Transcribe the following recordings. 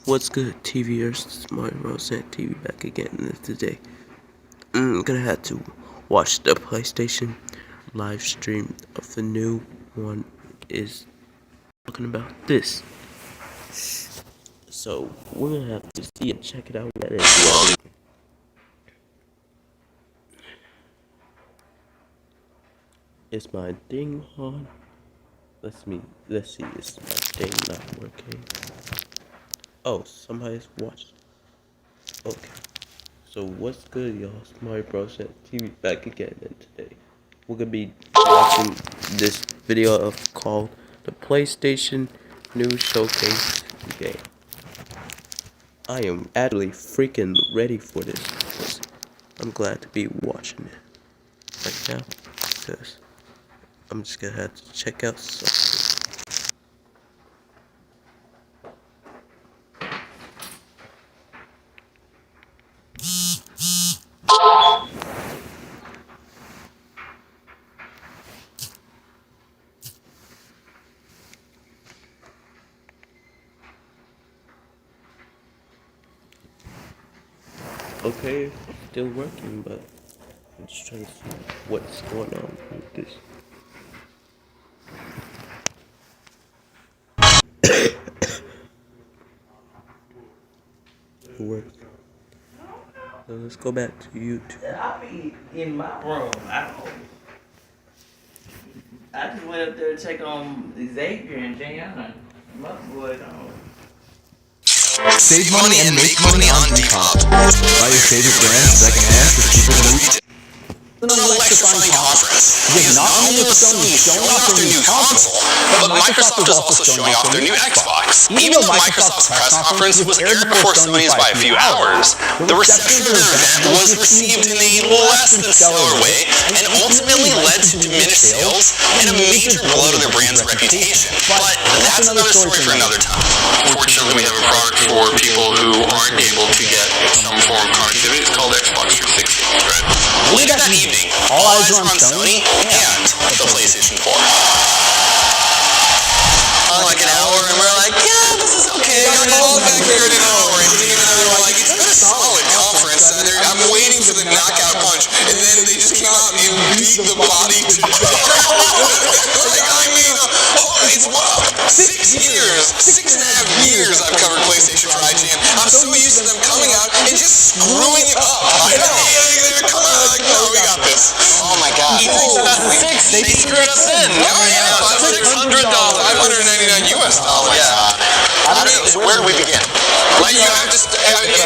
What's good, TVers? It's Mario Rosette TV back again, and today I'm gonna have to watch the PlayStation live stream of the new one is talking about this. So we're gonna have to see and check it out. That is is my thing on? Let's see, is my thing not working? Oh, somebody's watching. Okay. So what's good, y'all? It's Mario Bros. TV back again, and today we're gonna be watching this video of called the PlayStation New Showcase game. I am actually freaking ready for this because I'm glad to be watching it right now because I'm just gonna have to check out something. Okay, it's still working, but I'm just trying to see what's going on with this. It works. So let's go back to YouTube. I'll be in my room. I just went up there to check on Xavier and Jayana. My boy, Save money and make money on Depop. Buy your favorite brand secondhand for cheaper than retail. An electrifying conference because not only is Sony showing off their new console, but Microsoft is also showing off their new Xbox. Even though Microsoft's press conference was aired before Sony's by a few hours, the reception of their event was received in a less than stellar way and ultimately led to diminished sales and a major blow to their brand's reputation. But that's another story for another time. Fortunately, we have a product for people who aren't able to get some form of connectivity. It's called Xbox 360, right? Later that evening, all eyes were on Sony and the PlayStation 4. Like an hour, and we're like, yeah, this is okay. I'm all back here in an hour, and even though we're like, it's been a solid conference, and I'm waiting for the knockout punch, and then they just came out and beat the body to it's what? 6 years, 6.5 years I've covered PlayStation for IGN. I'm so used to them coming out and just screwing it up. I know. They're coming out like, no, we got this. Oh my god. They screwed us in. Oh yeah, $600, $599 US. Yeah. I mean, where do we begin? Like, you have to,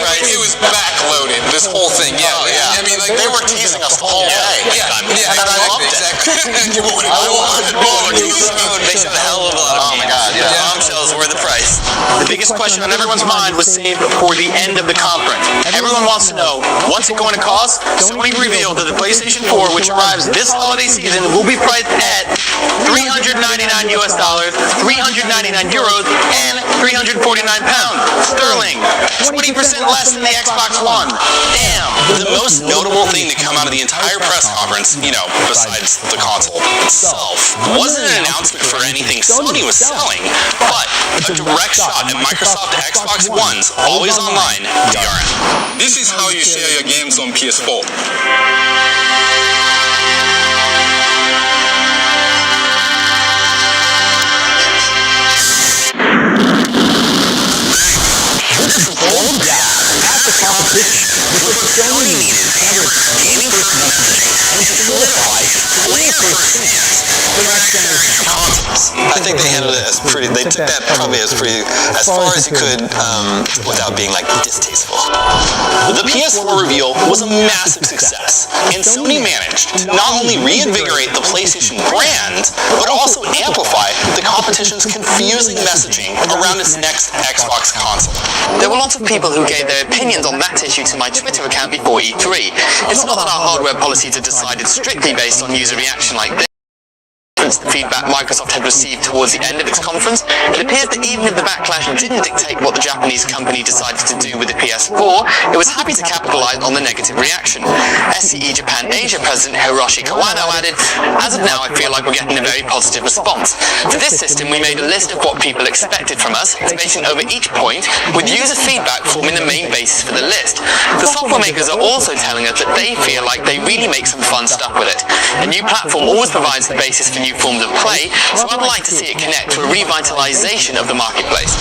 right, it was backloaded, this whole thing, yeah. I mean, like, they were teasing us the whole way. Yeah, and I loved it. They showed a hell of a lot of oh my god, yeah. Bombshells were the price. The biggest question on everyone's mind was saved for the end of the conference. Everyone wants to know, what's it going to cost? Sony revealed that the PlayStation 4, which arrives this holiday season, will be priced at $399 US, 399 euros, and 349 pounds sterling. 20% less than the Xbox One. Damn. The most notable thing to come out of the entire press conference, besides the console itself, wasn't an announcement for anything Sony was selling, but a direct shot at Microsoft Xbox One's always online DRM. This is how you share your games on PS4. Competition with what Sony needed to hammer gaming first messaging and solidify player first stance for next generation consoles. I think they handled it as pretty, they took that probably as far as you could without being like distasteful. The PS4 reveal was a massive success, and Sony managed to not only reinvigorate the PlayStation brand, but also amplify the competition's confusing messaging around its next Xbox console. There were lots of people who gave their opinions on that issue to my Twitter account before E3. It's not that our hardware policies are decided strictly based on user reaction like this. influence the feedback Microsoft had received towards the end of its conference, it appears that even if the backlash didn't dictate what the Japanese company decided to do with the PS4, it was happy to capitalize on the negative reaction. SCE Japan Asia President Hiroshi Kawano added, "As of now, I feel like we're getting a very positive response. For this system, we made a list of what people expected from us, spacing over each point, with user feedback forming the main basis for the list. The software makers are also telling us that they feel like they really make some fun stuff with it. A new platform always provides the basis for new forms of play, so I'd like to see it connect to a revitalization of the marketplace."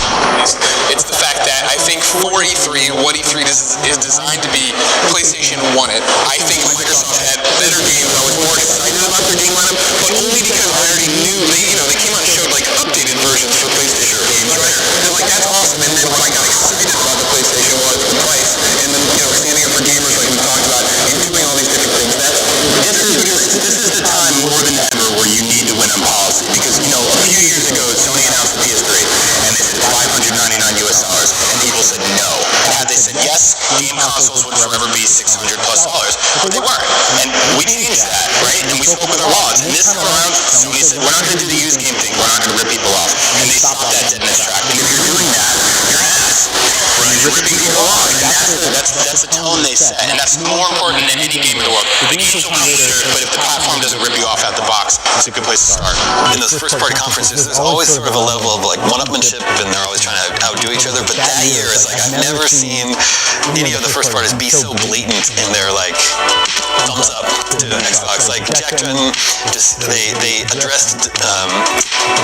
It's the fact that I think for E3, what E3 is designed to be, PlayStation won it. I think Microsoft had better games. I was more excited about their game lineup, but only because I already knew they came out and showed like updated versions for PlayStation games, right? And like that's awesome. And then what I got excited about the PlayStation was the price, and then standing up for gamers like we talked about, and doing all these different things. This is the time more than ever where you need to win on policy, because a few years ago Sony announced the PS3 and they said $599 US, and people said no. And had they said yes, game consoles would forever be $600+, but they weren't. And we changed that, right? And we spoke with our laws. And this time around, Sony said we're not going to do the used game thing. We're not going to rip people off. And they stopped that dead in its track. And if you're doing that, you're an ass. Right? You're ripping people off. And that's the tone they set. And that's more important than any game in the world. The games will be later, but if the platform doesn't rip you off out the box, it's a good place to start. In those first-party conferences, there's always sort of a level of like one-upmanship, and they're always trying to outdo each other. But that year is like I've never seen any of the first parties be so blatant in their like thumbs up to Xbox. Like Jackson, just they addressed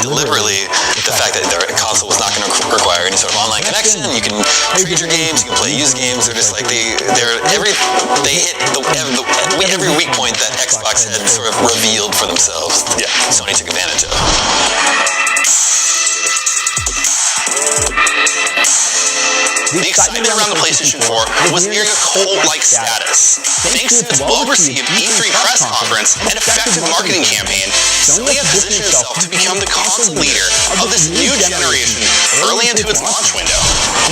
deliberately the fact that their console was not going to require any sort of online connection. You can trade your games, you can play used games. They're just like they hit every weak point that Xbox had sort of revealed for themselves. Yeah, Sony took advantage of. The excitement around the PlayStation 4 was nearing a cult-like status. Thanks to its well-received E3 press conference and effective marketing campaign, Sony had positioned itself to become the console leader of this new generation early into its launch window.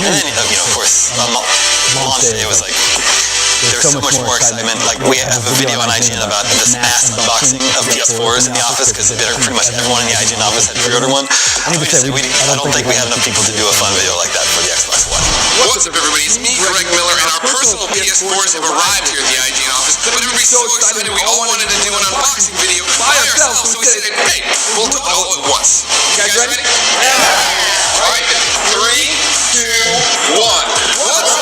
And then, of course, on launch day, it was like, there's so much more excitement. Like, we have a video on IGN about this mass unboxing of PS4s in the office, because pretty much everyone in the IGN office had pre-ordered one. Obviously, I don't think we had enough people to do a fun video like that for the Xbox One. What's up, everybody? It's me, Greg Miller, and our personal PS4s have arrived here at the IGN office. But everybody's so excited, we all wanted to do an unboxing video by ourselves, so we said, hey, we'll do it all at once. You guys ready? Yeah! All right, 3, 2, 1. What's up?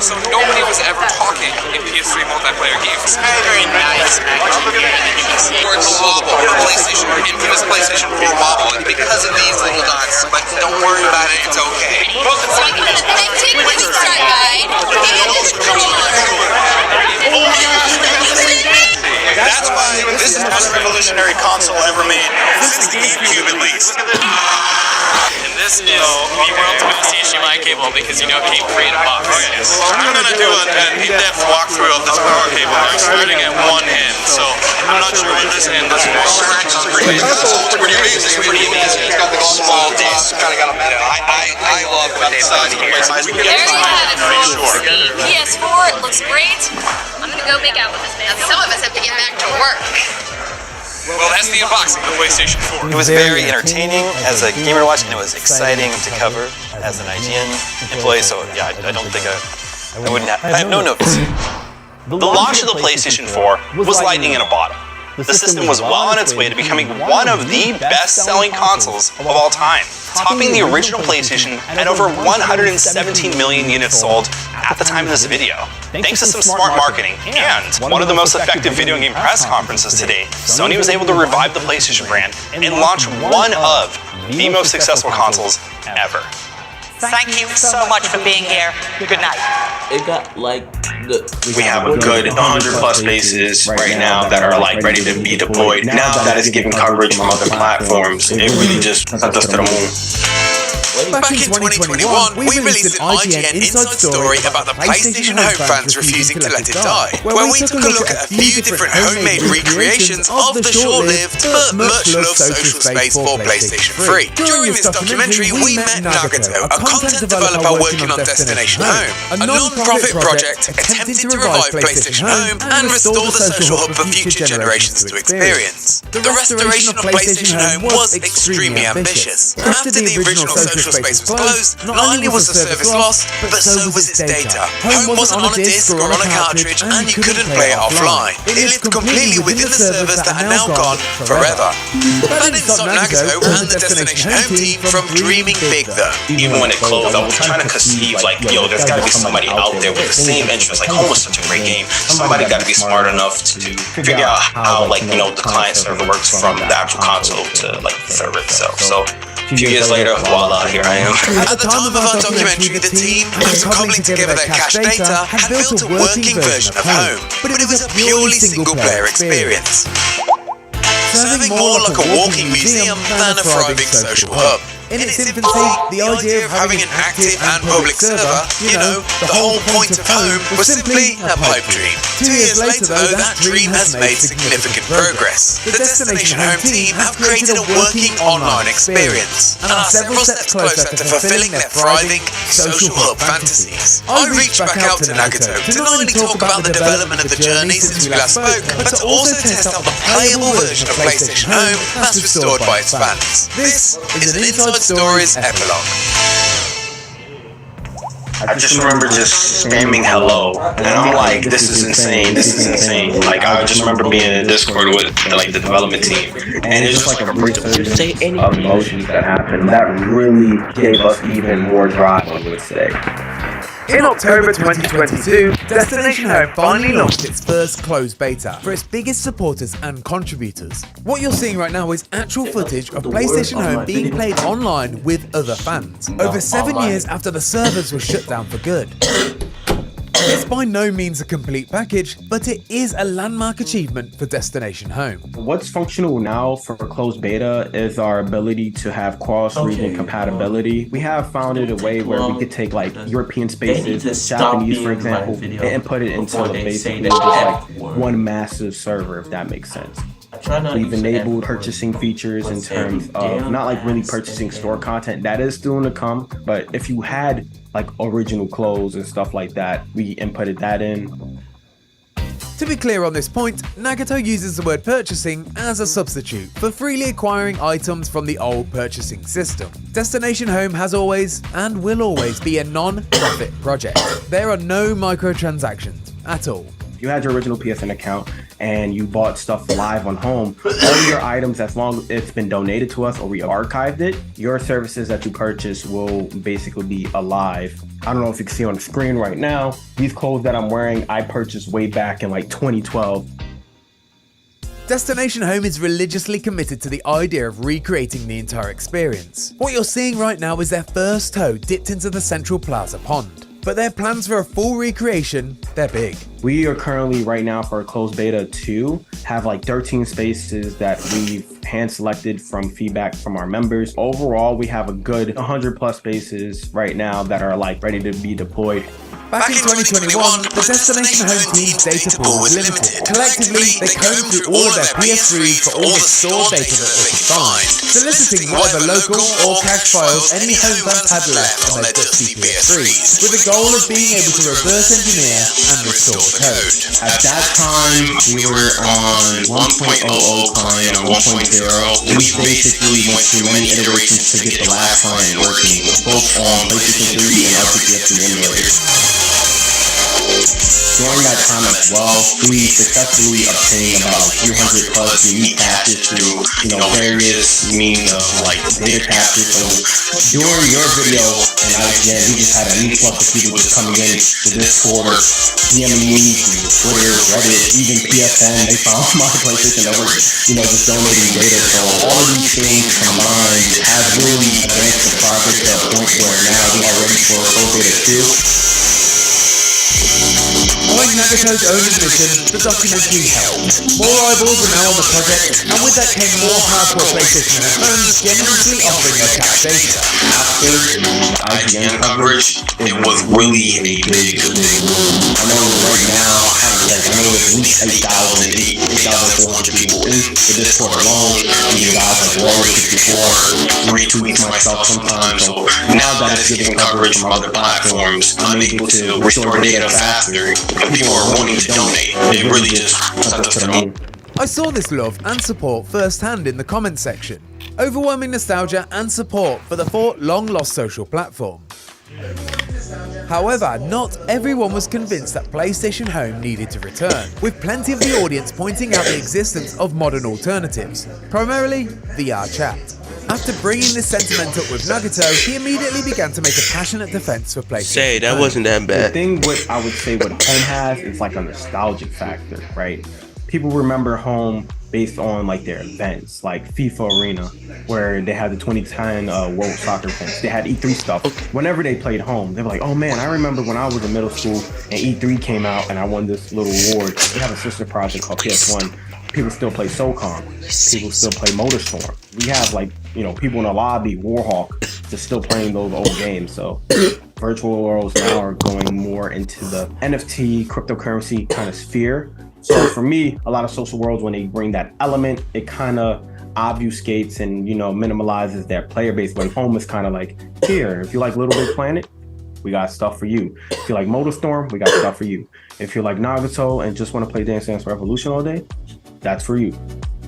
So nobody was ever talking in PS3 multiplayer games. Very nice. Or it's a wobble. PlayStation, infamous PlayStation 4 wobble. And because of these little dots, but don't worry about it, it's okay. So I got the connectivity start guide and this controller. That's why this is the most revolutionary console ever made, since the GameCube at least. And this is the world's best HDMI cable because it came free in a box. I'm going to do an in-depth walkthrough of this power cable. I'm starting at one end, so I'm not sure what this end does. It's pretty amazing. It's got the small disc. I love the size of the place. There you have it, folks. The PS4, it looks great. I'm gonna go make out with this man. Some of us have to get back to work. Well, that's the unboxing of the PlayStation 4. It was very entertaining as a gamer to watch, and it was exciting to cover as an IGN employee. So yeah, I don't think I wouldn't have. I have no notes. The launch of the PlayStation 4 was lightning in a bottle. The system was well on its way to becoming one of the best-selling consoles of all time, topping the original PlayStation at over 117 million units sold at the time of this video. Thanks to some smart marketing and one of the most effective video game press conferences to date, Sony was able to revive the PlayStation brand and launch one of the most successful consoles ever. Thank you so much for being here. Good night. It got like We have a good 100 plus bases right now that are like ready to be deployed. Now that it's getting coverage from other platforms, it really just sent us to the moon. Back in 2021, we released an IGN inside story about the PlayStation Home fans refusing to let it die, where we took a look at a few different homemade recreations of the short-lived but much-loved social space for PlayStation 3. During this documentary, we met Nagato, a content developer working on Destination Home, a non-profit project attempting to revive PlayStation Home and restore the social hub for future generations to experience. The restoration of PlayStation Home was extremely ambitious. After the original social space was closed, not only was the service lost, but so was its data. Home wasn't on a disc or on a cartridge, and you couldn't play it offline. It lived completely within the servers that are now gone forever. That didn't stop Nagato and the Destination Home team from dreaming big though. Even when it closed, I was trying to conceive like, yo, there's gotta be somebody out there with the same interest. Like, Home was such a great game. Somebody gotta be smart enough to figure out how, like, you know, the client server works from the actual console to like the server itself. So a few years later, voila, here I am. At the time of our documentary, the team, after cobbling together their cache data, had built a working version of Home, but it was a purely single-player experience, serving more like a walking museum than a thriving social hub. In its infancy, the idea of having an active and public server, you know, the whole point of Home, was simply a pipe dream. 2 years later, though, that dream has made significant progress. The Destination Home team have created a working online experience, and are several steps closer to fulfilling their thriving social hub fantasies. I reached back out to Nagato to not only talk about the development of the journey since we last spoke, but to also test out the playable version of PlayStation Home that's restored by its fans. This is an Inside Stories epilogue. I just remember just spamming hello, and I'm like, this is insane, this is insane. Like, I just remember being in a Discord with like the development team, and it's just like a breach of emotions that happened that really gave us even more drive, I would say. In October 2022, Destination Home finally launched its first closed beta for its biggest supporters and contributors. What you're seeing right now is actual footage of PlayStation Home being played online with other fans, over 7 years after the servers were shut down for good. It's by no means a complete package, but it is a landmark achievement for Destination Home. What's functional now for closed beta is our ability to have cross-region compatibility. We have found a way where we could take like European spaces, Japanese for example, and put it into basically just like one massive server, if that makes sense. We've enabled purchasing features in terms of not like really purchasing store content. That is still to come, but if you had like original clothes and stuff like that, we inputted that in. To be clear on this point, Nagato uses the word purchasing as a substitute for freely acquiring items from the old purchasing system. Destination Home has always and will always be a non-profit project. There are no microtransactions at all. You had your original PSN account and you bought stuff live on Home, all your items, as long as it's been donated to us or we archived it, your services that you purchase will basically be alive. I don't know if you can see on the screen right now, these clothes that I'm wearing, I purchased way back in like 2012. Destination Home is religiously committed to the idea of recreating the entire experience. What you're seeing right now is their first toe dipped into the Central Plaza pond. But their plans for a full recreation, they're big. We are currently right now for a closed beta 2, have like 13 spaces that we've hand selected from feedback from our members. Overall, we have a good 100 plus spaces right now that are like ready to be deployed. Back in 2021, the Destination Home team's data pool was limited. Collectively, they combed through all of their PS3 for all the stored data that they could find, soliciting whatever local or cache files any home fans had left on their dusty PS3s, with the goal of being able to reverse engineer and restore the code. At that time, we were on 1.00 client or 1.0. We basically went through many iterations to get the last client working, both on PlayStation 3 and LPS3 emulators. during that time as well, we successfully obtained about 300 plus unique captures through, various means of like data captures. So during your video, and again, we just had an influx of people just coming in to Discord, DMing me, Twitter, Reddit, even PSN. They found my PlayStation Network, just donating data. So all of these things combined has really advanced the project to a point where now we are ready for Beta 2. Following Nagato's own admission, the documentary helped. More eyeballs are now on the project, and with that came more hardcore PlayStation fans generously offering their cap data. After IGN coverage, it was really a big boom. I know right now, there's at least 8,400 people in the Discord alone. You guys like Warrior64 retweets myself sometimes. So now that it's getting coverage from other platforms, I'm able to restore data faster. People are wanting to donate. It really just sent us to the moon. I saw this love and support firsthand in the comments section. Overwhelming nostalgia and support for the 4 long-lost social platform. However, not everyone was convinced that PlayStation Home needed to return, with plenty of the audience pointing out the existence of modern alternatives, primarily VR chat. After bringing this sentiment up with Nagato, he immediately began to make a passionate defense for PlayStation. Say, that wasn't that bad. The thing I would say what Home has is like a nostalgic factor, right? People remember Home based on like their events, like FIFA Arena, where they had the 2010 World Soccer events. They had E3 stuff. Whenever they played Home, they were like, oh man, I remember when I was in middle school and E3 came out and I won this little award. We have a sister project called PS1. People still play SOCOM. People still play MotorStorm. We have like, people in the lobby, Warhawk, just still playing those old games. So virtual worlds now are going more into the NFT, cryptocurrency kind of sphere. So for me, a lot of social worlds, when they bring that element, it kind of obfuscates and, minimalizes their player base. But Home is kind of like, here, if you like Little Big Planet, we got stuff for you. If you like MotorStorm, we got stuff for you. If you like Nagato and just want to play Dance Dance Revolution all day, that's for you.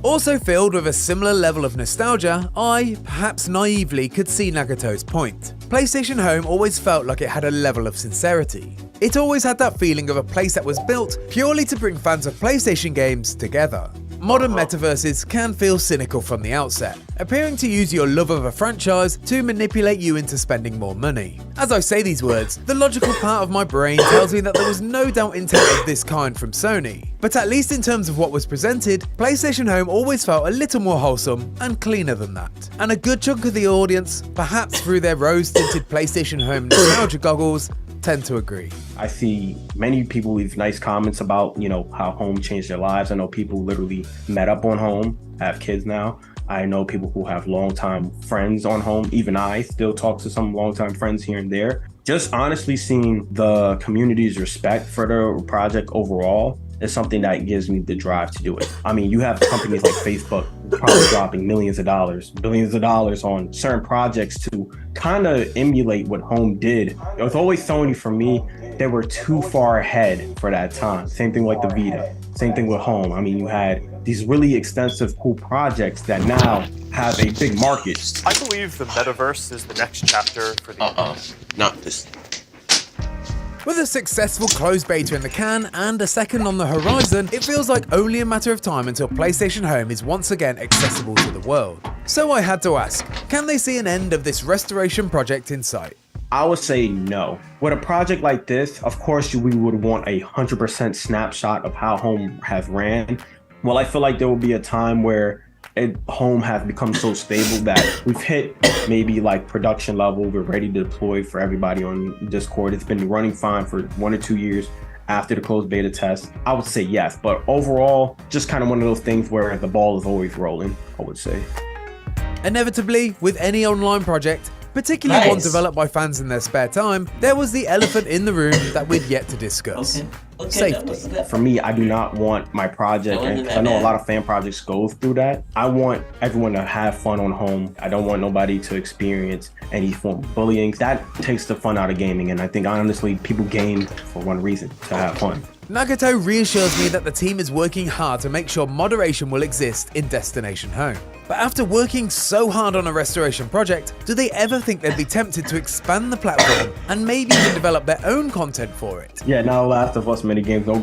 Also filled with a similar level of nostalgia, I, perhaps naively, could see Nagato's point. PlayStation Home always felt like it had a level of sincerity. It always had that feeling of a place that was built purely to bring fans of PlayStation games together. Modern metaverses can feel cynical from the outset, appearing to use your love of a franchise to manipulate you into spending more money. As I say these words, the logical part of my brain tells me that there was no doubt intent of this kind from Sony. But at least in terms of what was presented, PlayStation Home always felt a little more wholesome and cleaner than that. And a good chunk of the audience, perhaps through their rose-tinted PlayStation Home nostalgia goggles, tend to agree. I see many people leave nice comments about, how Home changed their lives. I know people literally met up on Home, have kids now. I know people who have longtime friends on Home. Even I still talk to some longtime friends here and there. Just honestly seeing the community's respect for the project overall is something that gives me the drive to do it. I mean, you have companies like Facebook probably dropping millions of dollars, billions of dollars on certain projects to kind of emulate what Home did. It was always Sony for me. They were too far ahead for that time. Same thing like the Vita. Same thing with Home. I mean, you had these really extensive, cool projects that now have a big market. I believe the metaverse is the next chapter for the not this. With a successful closed beta in the can and a second on the horizon, it feels like only a matter of time until PlayStation Home is once again accessible to the world. So I had to ask, can they see an end of this restoration project in sight? I would say no. With a project like this, of course, we would want a 100% snapshot of how Home has ran. Well, I feel like there will be a time where Home has become so stable that we've hit maybe like production level. We're ready to deploy for everybody on Discord. It's been running fine for 1 or 2 years after the closed beta test. I would say yes, but overall, just kind of one of those things where the ball is always rolling, I would say. Inevitably, with any online project, particularly one developed by fans in their spare time, there was the elephant in the room that we'd yet to discuss. Safety. For me, I do not want my project, and I know a lot of fan projects go through that. I want everyone to have fun on Home. I don't want nobody to experience any form of bullying. That takes the fun out of gaming, and I think honestly, people game for one reason, to have fun. Nagato reassures me that the team is working hard to make sure moderation will exist in Destination Home. But after working so hard on a restoration project, do they ever think they'd be tempted to expand the platform and maybe even develop their own content for it? Yeah, now Last of Us mini games, no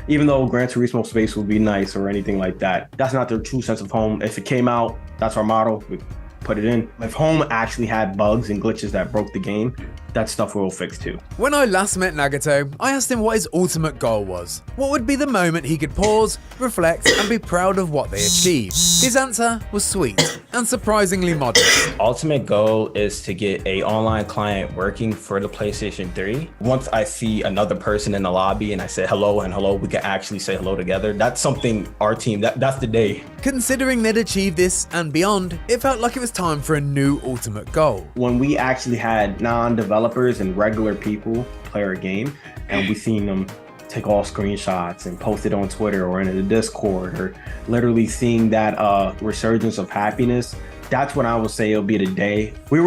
even though Gran Turismo space would be nice or anything like that. That's not their true sense of home. If it came out, that's our motto. We put it in. If home actually had bugs and glitches that broke the game, that stuff we'll fix too. When I last met Nagato, I asked him what his ultimate goal was. What would be the moment he could pause, reflect, and be proud of what they achieved? His answer was sweet and surprisingly modest. Ultimate goal is to get an online client working for the PlayStation 3. Once I see another person in the lobby and I say hello and hello, we can actually say hello together. That's something our team, that's the day. Considering they'd achieved this and beyond, it felt like it was time for a new ultimate goal. When we actually had non-developers and regular people play our game, and we seen them take all screenshots and post it on Twitter or in the Discord, or literally seeing that resurgence of happiness, that's when I would say it'll be the day. We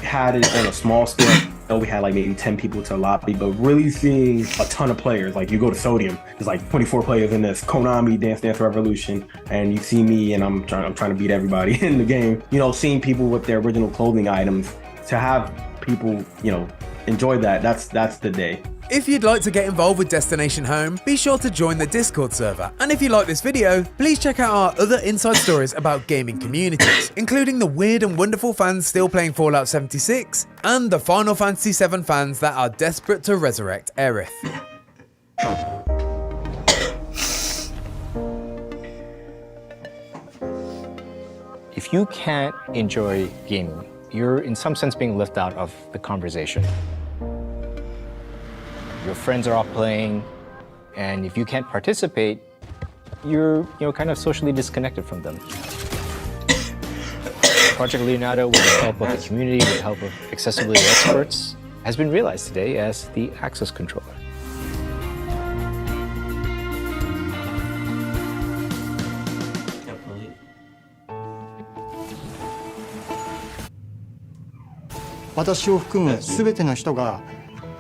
had it on a small scale. We had like maybe 10 people to a lobby, but really seeing a ton of players. Like you go to Sodium, there's like 24 players in this. Konami, Dance Dance Revolution, and you see me and I'm trying to beat everybody in the game. You know, seeing people with their original clothing items, to have people, you know, enjoy that's the day. If you'd like to get involved with Destination Home, be sure to join the Discord server. And if you like this video, please check out our other inside stories about gaming communities, including the weird and wonderful fans still playing Fallout 76, and the Final Fantasy VII fans that are desperate to resurrect Aerith. If you can't enjoy gaming, you're in some sense being left out of the conversation. Your friends are all playing, and if you can't participate, you're kind of socially disconnected from them. Project Leonardo, with the help of the community, with the help of accessibility experts, has been realized today as the Access Controller.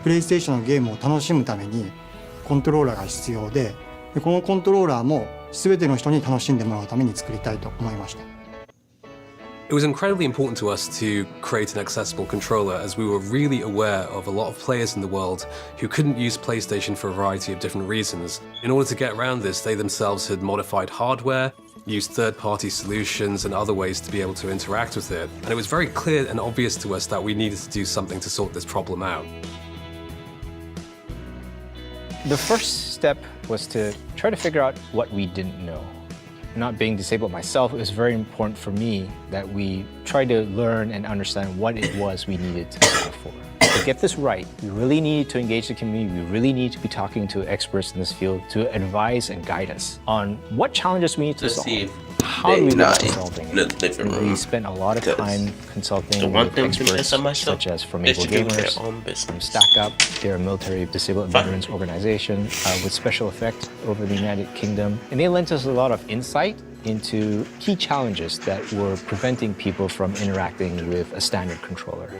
PlayStation のゲームを楽しむためにコントローラーが必要で、このコントローラーも全ての人に楽しんでもらうために作りたいと思いました。It was incredibly important to us to create an accessible controller, as we were really aware of a lot of players in the world who couldn't use PlayStation for a variety of different reasons. In order to get around this, they themselves had modified hardware, used third-party solutions and other ways to be able to interact with it. And it was very clear and obvious to us that we needed to do something to sort this problem out. The first step was to try to figure out what we didn't know. Not being disabled myself, it was very important for me that we try to learn and understand what it was we needed to solve for. To get this right, we really need to engage the community. We really need to be talking to experts in this field to advise and guide us on what challenges we need to solve. How do we go about solving it? We spent a lot of time consulting with experts such as from Able Gamers, from Stack Up, they're a military disabled veterans organization with special effect over the United Kingdom. And they lent us a lot of insight into key challenges that were preventing people from interacting with a standard controller.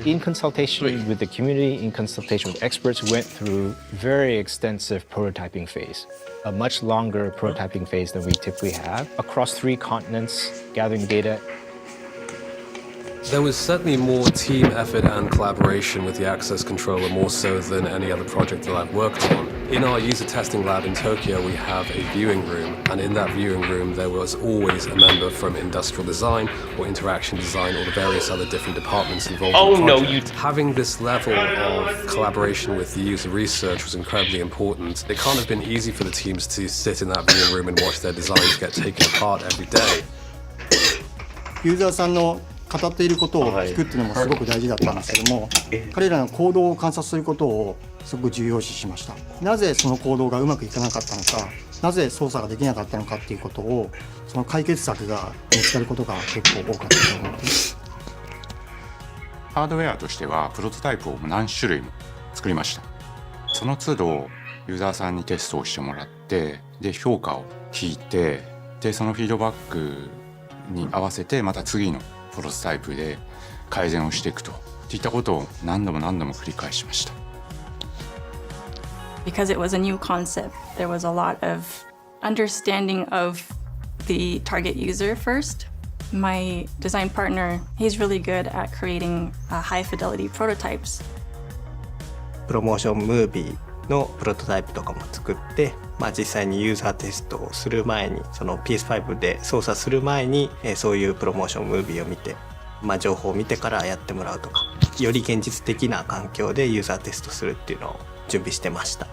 In consultation with the community, in consultation with experts, we went through very extensive prototyping phase, a much longer prototyping phase than we typically have, across 3 continents, gathering data. There was certainly more team effort and collaboration with the Access Controller, more so than any other project that I've worked on. In our user testing lab in Tokyo, we have a viewing room, and in that viewing room there was always a member from industrial design or interaction design or the various other different departments involved in the project. Having this level of collaboration with the user research was incredibly important. It can't have been easy for the teams to sit in that viewing room and watch their designs get taken apart every day. ユーザーさんの語っていることを聞くっていうのもすごく大事だったんですけども、彼らの行動を観察することをすごく重要視しました。なぜその行動がうまくいかなかったのか、なぜ操作ができなかったのかっていうことを、その解決策が見つかることが結構多かったと思います。ハードウェアとしてはプロトタイプを何種類も作りました。その都度ユーザーさんにテストをしてもらって、で評価を聞いて、でそのフィードバックに合わせてまた次のプロトタイプで改善をしていくといったことを何度も繰り返しました。Because it was a new concept, there was a lot of understanding of the target user first. My design partner, he's really good at creating high fidelity prototypes. プロモーションムービーのプロトタイプとかも作って、実際にユーザーテストをする前に、その PS5 で操作する前に、そういうプロモーションムービーを見て、情報を見てからやってもらうとか、より現実的な環境でユーザーテストするっていうのを準備してました。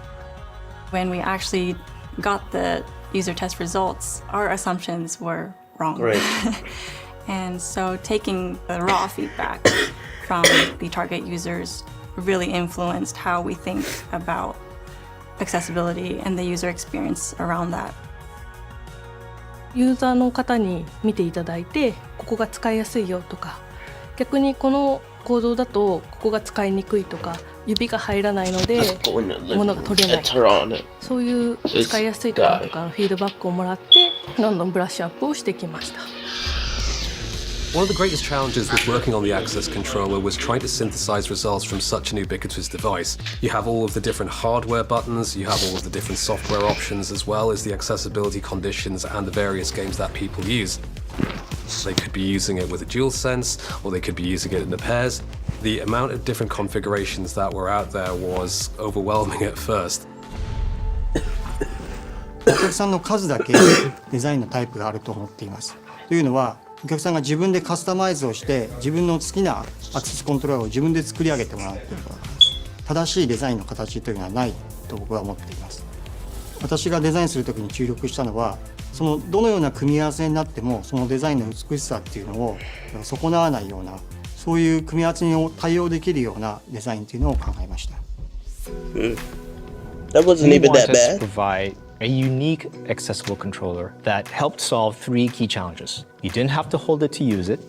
When we actually got the user test results, our assumptions were wrong. Right. And so taking the raw feedback from the target users really influenced how we think about accessibility and the user experience around that. ユーザーの方に見ていただいて、ここが使いやすいよとか、逆にこの構造だとここが使いにくいとか、指が入らないので物が取れないとか、そういう使いやすいところとかのフィードバックをもらって、どんどんブラッシュアップをしてきました。One of the greatest challenges with working on the Access controller was trying to synthesize results from such an ubiquitous device. You have all of the different hardware buttons, you have all of the different software options, as well as the accessibility conditions and the various games that people use. They could be using it with a DualSense, or they could be using it in the pairs. The amount of different configurations that were out there was overwhelming at first. お客さんの数だけデザインのタイプがあると思っています。というのは、お客さんが自分でカスタマイズをして自分の好きなアクセスコントローラーを自分で作り上げてもらうということです。正しいデザインの形というのはないと僕は思っています。私がデザインするときに注力したのは、そのどのような組み合わせになってもそのデザインの美しさっていうのを損なわないような、そういう組み合わせに対応できるようなデザインというのを考えました。That wasn't even that bad. A unique accessible controller that helped solve 3 key challenges. You didn't have to hold it to use it.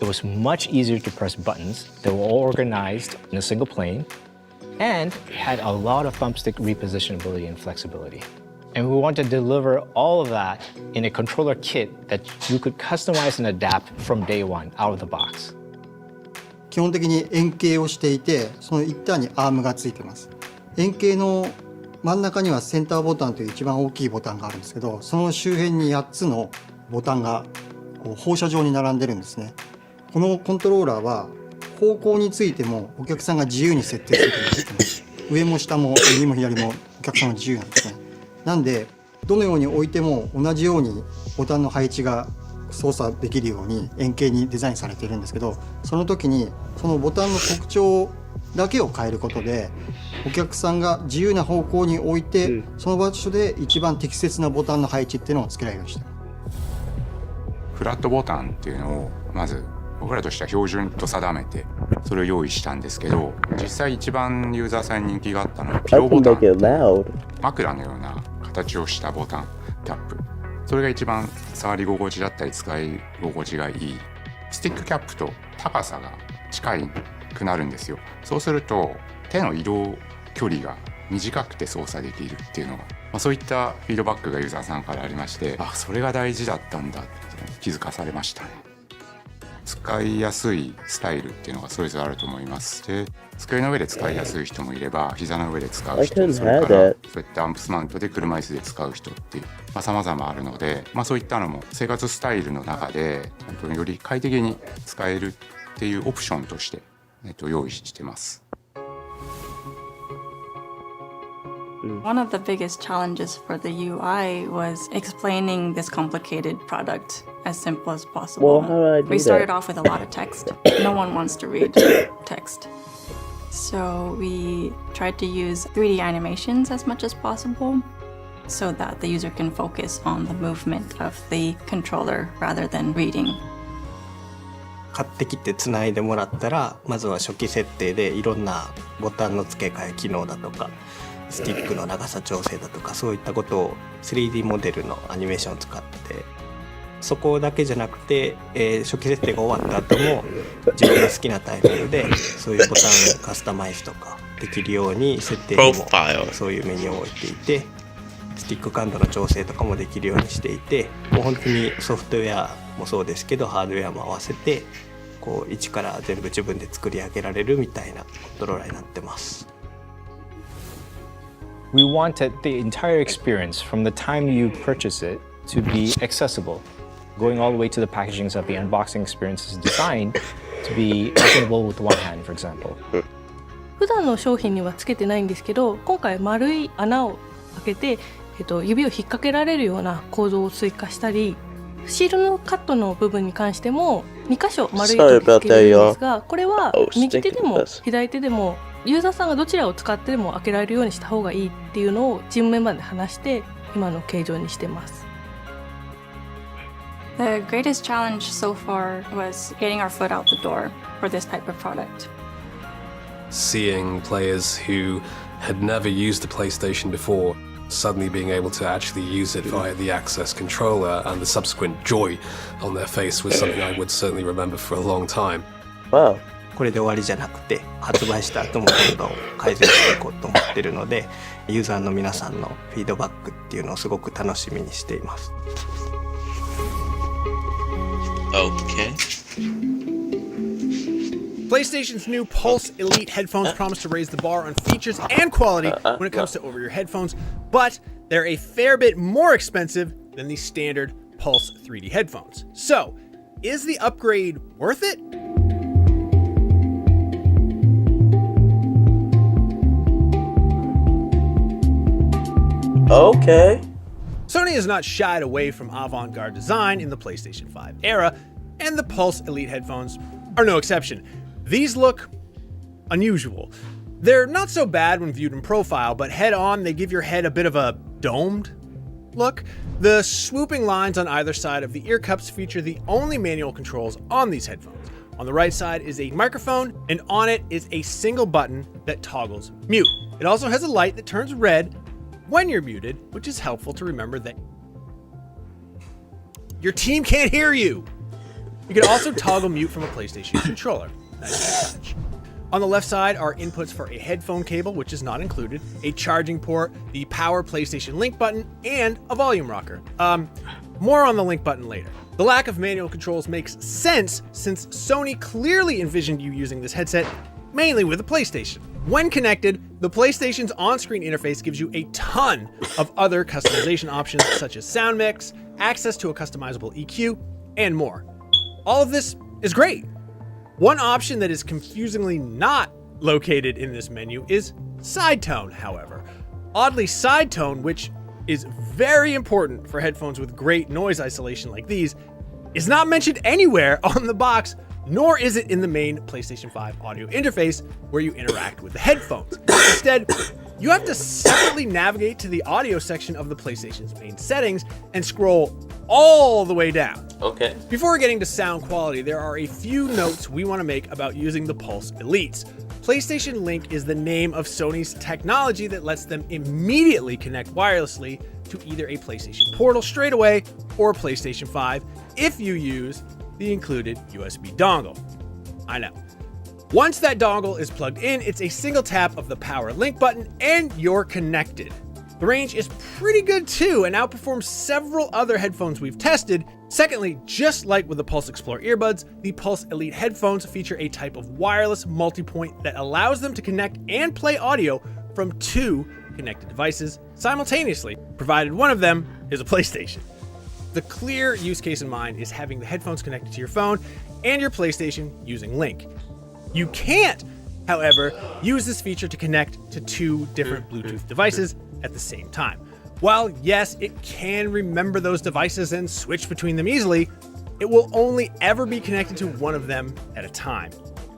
It was much easier to press buttons. They were all organized in a single plane, and had a lot of thumbstick repositionability and flexibility. And we want to deliver all of that in a controller kit that you could customize and adapt from day one out of the box. 基本的に円形をしていて、その一端にアームがついています。円形の真ん中にはセンターボタンという一番大きいボタンがあるんですけど、その周辺に8つのボタンが放射状に並んでるんですね。このコントローラーは方向についてもお客さんが自由に設定することができます。上も下も右も左もお客さんの自由なんですね。なんでどのように置いても同じようにボタンの配置が操作できるように円形にデザインされているんですけど、その時にそのボタンの特徴だけを変えることで、お客さんが自由な方向に置いて、その場所で一番適切なボタンの配置っていうのをつけられるようにして。フラットボタンっていうのをまず僕らとしては標準と定めてそれを用意したんですけど、実際一番ユーザーさんに人気があったのはピローボタン、枕のような形をしたボタンキャップ、それが一番触り心地だったり使い心地がいい。スティックキャップと高さが近くなるんですよ。そうすると手の移動距離が短くて操作できるっていうのが、そういったフィードバックがユーザーさんからありまして、それが大事だったんだって気づかされましたね。使いやすいスタイルっていうのがそれぞれあると思います。で、机の上で使いやすい人もいれば、膝の上で使う人、それからそういったアンプスマウントで車椅子で使う人っていう、様々あるので、そういったのも生活スタイルの中で本当により快適に使えるっていうオプションとして、用意してます。One of the biggest challenges for the UI was explaining this complicated product as simple as possible. Well, how do I do we started that? off with a lot of text. No one wants to read text. So we tried to use 3D animations as much as possible so that the user can focus on the movement of the controller rather than reading. 買ってきてつないでもらったら、まずは初期設定でいろんなボタンの付け替え機能だとか、スティックの長さ調整だとか、そういったことを 3D モデルのアニメーションを使って、そこだけじゃなくて、初期設定が終わった後も自分が好きなタイミングでそういうボタンをカスタマイズとかできるように設定にもそういうメニューを置いていて、スティック感度の調整とかもできるようにしていて、もう本当にソフトウェアもそうですけどハードウェアも合わせてこう一から全部自分で作り上げられるみたいなコントローラーになってます。We wanted the entire experience from the time you purchase it to be accessible, going all the way to the packaging of the unboxing experience is designed to be openable with one hand, for example. 普段の商品にはつけてないんですけど、今回丸い穴を開けて、指を引っ掛けられるような構造を追加したり、シールのカットの部分に関しても2箇所丸い糸をつけるんですが、これは右手でも左手でもユーザーさんがどちらを使ってでも開けられるようにした方がいいっていうのをチームメンバーで話して今の形状にしてます。The greatest challenge so far was getting our foot out the door for this type of product. Seeing players who had never used a PlayStation before suddenly being able to actually use it via the access controller and the subsequent joy on their face was something I would certainly remember for a long time. Wow. これで終わりじゃなくて、発売した後もどんどん改善していこうと思ってるので、ユーザーの皆さんのフィードバックっていうのをすごく楽しみにしています。Okay. PlayStation's new Pulse Elite headphones promise to raise the bar on features and quality when it comes to over-ear headphones, but they're a fair bit more expensive than the standard Pulse 3D headphones. So, is the upgrade worth it? Okay. Sony has not shied away from avant-garde design in the PlayStation 5 era, and the Pulse Elite headphones are no exception. These look unusual. They're not so bad when viewed in profile, but head-on they give your head a bit of a domed look. The swooping lines on either side of the ear cups feature the only manual controls on these headphones. On the right side is a microphone, and on it is a single button that toggles mute. It also has a light that turns red when you're muted, which is helpful to remember that your team can't hear you. You can also toggle mute from a PlayStation controller. Nice touch. On the left side are inputs for a headphone cable, which is not included, a charging port, the power PlayStation Link button, and a volume rocker. More on the Link button later. The lack of manual controls makes sense since Sony clearly envisioned you using this headset mainly with a PlayStation. When connected, the PlayStation's on-screen interface gives you a ton of other customization options such as sound mix, access to a customizable EQ, and more. All of this is great. One option that is confusingly not located in this menu is side tone, however. Oddly, side tone, which is very important for headphones with great noise isolation like these, is not mentioned anywhere on the box, nor is it in the main PlayStation 5 audio interface where you interact with the headphones. Instead, you have to separately navigate to the audio section of the PlayStation's main settings and scroll all the way down. Okay. Before getting to sound quality, there are a few notes we want to make about using the Pulse Elites. PlayStation Link is the name of Sony's technology that lets them immediately connect wirelessly to either a PlayStation Portal straight away or PlayStation 5 if you use the included USB dongle. I know. Once that dongle is plugged in, it's a single tap of the power link button and you're connected. The range is pretty good too and outperforms several other headphones we've tested. Secondly, just like with the Pulse Explore earbuds, the Pulse Elite headphones feature a type of wireless multi-point that allows them to connect and play audio from two connected devices simultaneously, provided one of them is a PlayStation. The clear use case in mind is having the headphones connected to your phone and your PlayStation using Link. You can't, however, use this feature to connect to two different Bluetooth devices at the same time. While yes, it can remember those devices and switch between them easily, it will only ever be connected to one of them at a time.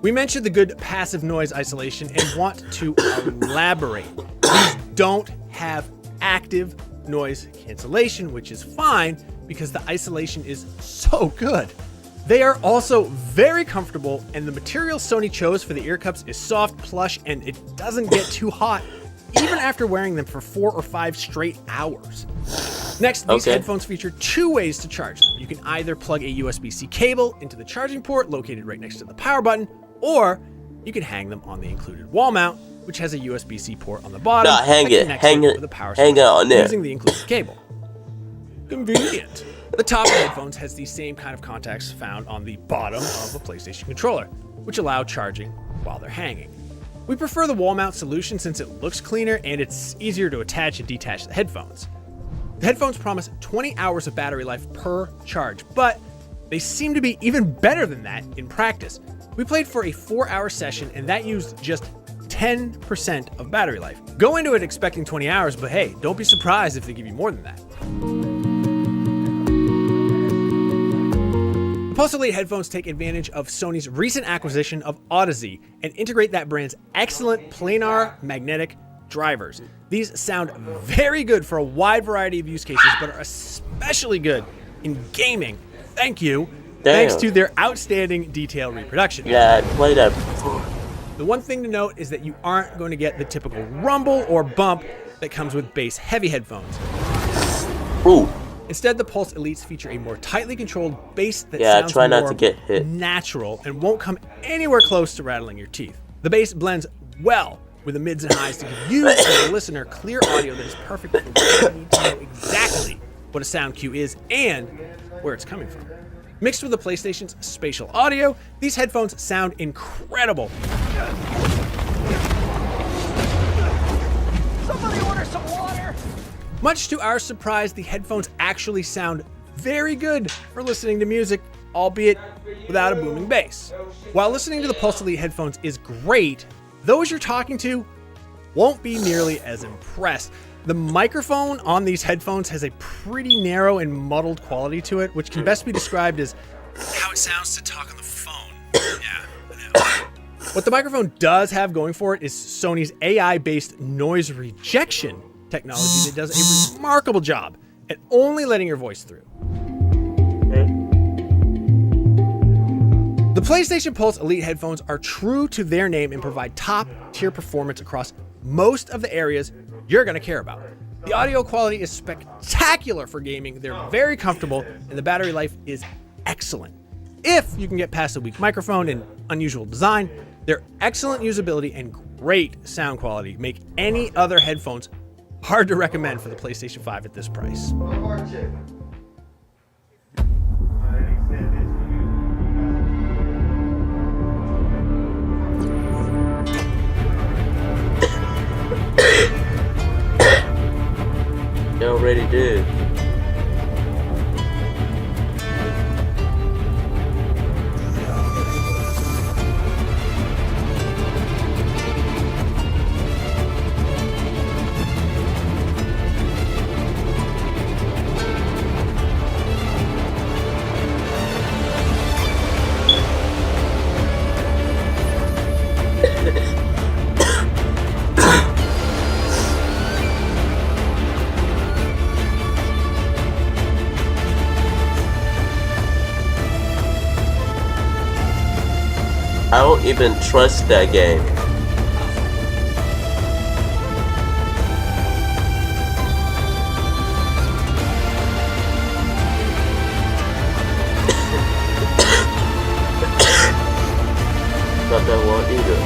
We mentioned the good passive noise isolation and want to elaborate. These don't have active noise cancellation, which is fine because the isolation is so good. They are also very comfortable, and the material Sony chose for the ear cups is soft, plush, and it doesn't get too hot even after wearing them for 4 or 5 straight hours. Next, these headphones feature 2 ways to charge them. You can either plug a USB-C cable into the charging port located right next to the power button, or you can hang them on the included wall mount, which has a USB-C port on the bottom hang it with the power on there using the included cable. Convenient. The top of the headphones has the same kind of contacts found on the bottom of a PlayStation controller, which allow charging while they're hanging. We prefer the wall mount solution since it looks cleaner and it's easier to attach and detach the headphones. The headphones promise 20 hours of battery life per charge, but they seem to be even better than that in practice. We played for a 4-hour session and that used just 10% of battery life. Go into it expecting 20 hours, but hey, don't be surprised if they give you more than that. The Pulse Elite headphones take advantage of Sony's recent acquisition of Audeze and integrate that brand's excellent planar magnetic drivers. These sound very good for a wide variety of use cases, but are especially good in gaming. Thank you. Thanks to their outstanding detail reproduction. Yeah, I played that before. The one thing to note is that you aren't going to get the typical rumble or bump that comes with bass-heavy headphones. Ooh. Instead, the Pulse Elites feature a more tightly controlled bass that sounds try not more to get hit. natural and won't come anywhere close to rattling your teeth. The bass blends well with the mids and highs to give you, as a listener, clear audio that is perfect for when you need to know exactly what a sound cue is and where it's coming from. Mixed with the PlayStation's spatial audio, these headphones sound incredible. Somebody order some water! Much to our surprise, the headphones actually sound very good for listening to music, albeit without a booming bass. While listening to the Pulse Elite headphones is great, those you're talking to won't be nearly as impressed. The microphone on these headphones has a pretty narrow and muddled quality to it, which can best be described as how it sounds to talk on the phone. Yeah, I know. What the microphone does have going for it is Sony's AI-based noise rejection technology that does a remarkable job at only letting your voice through. The PlayStation Pulse Elite headphones are true to their name and provide top-tier performance across most of the areas you're going to care about. The audio quality is spectacular for gaming, they're very comfortable, and the battery life is excellent. If you can get past a weak microphone and unusual design, their excellent usability and great sound quality make any other headphones hard to recommend for the PlayStation 5 at this price. They already did. I don't even trust that game. Not that one either.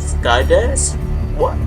Skydance? What?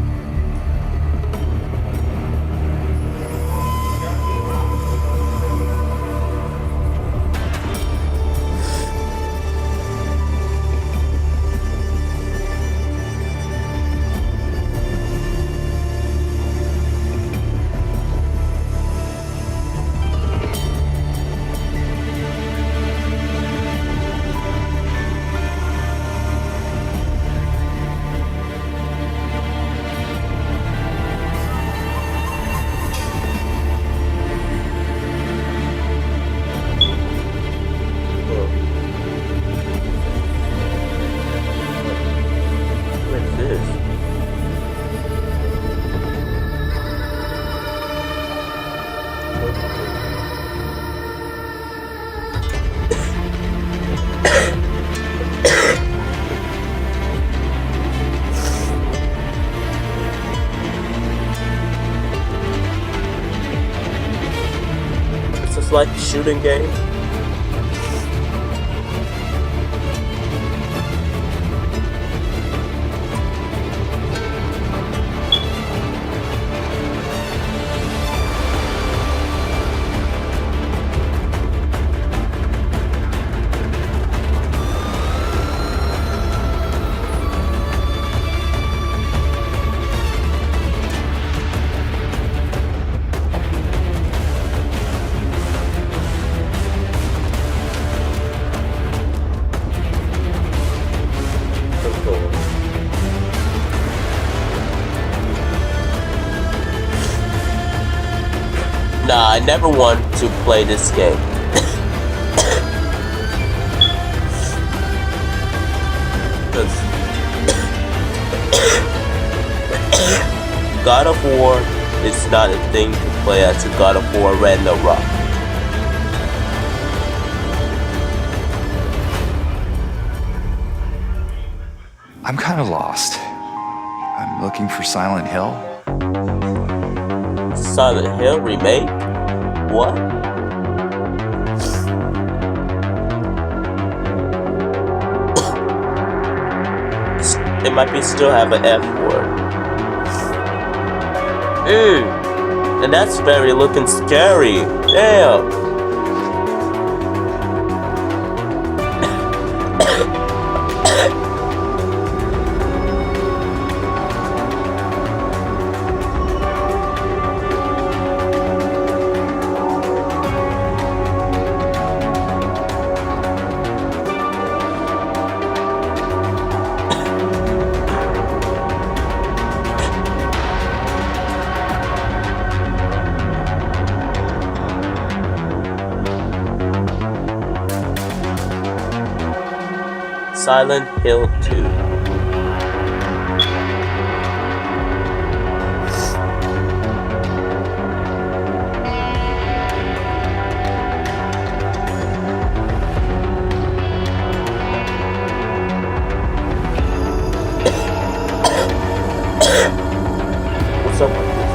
Like a shooting game. I never want to play this game. God of War is not a thing to play as a God of War Ragnarok. I'm kind of lost. I'm looking for Silent Hill. Silent Hill remake? What? It might be still have an F word. And that's very looking scary. Damn. Silent Hill 2. What's up with this?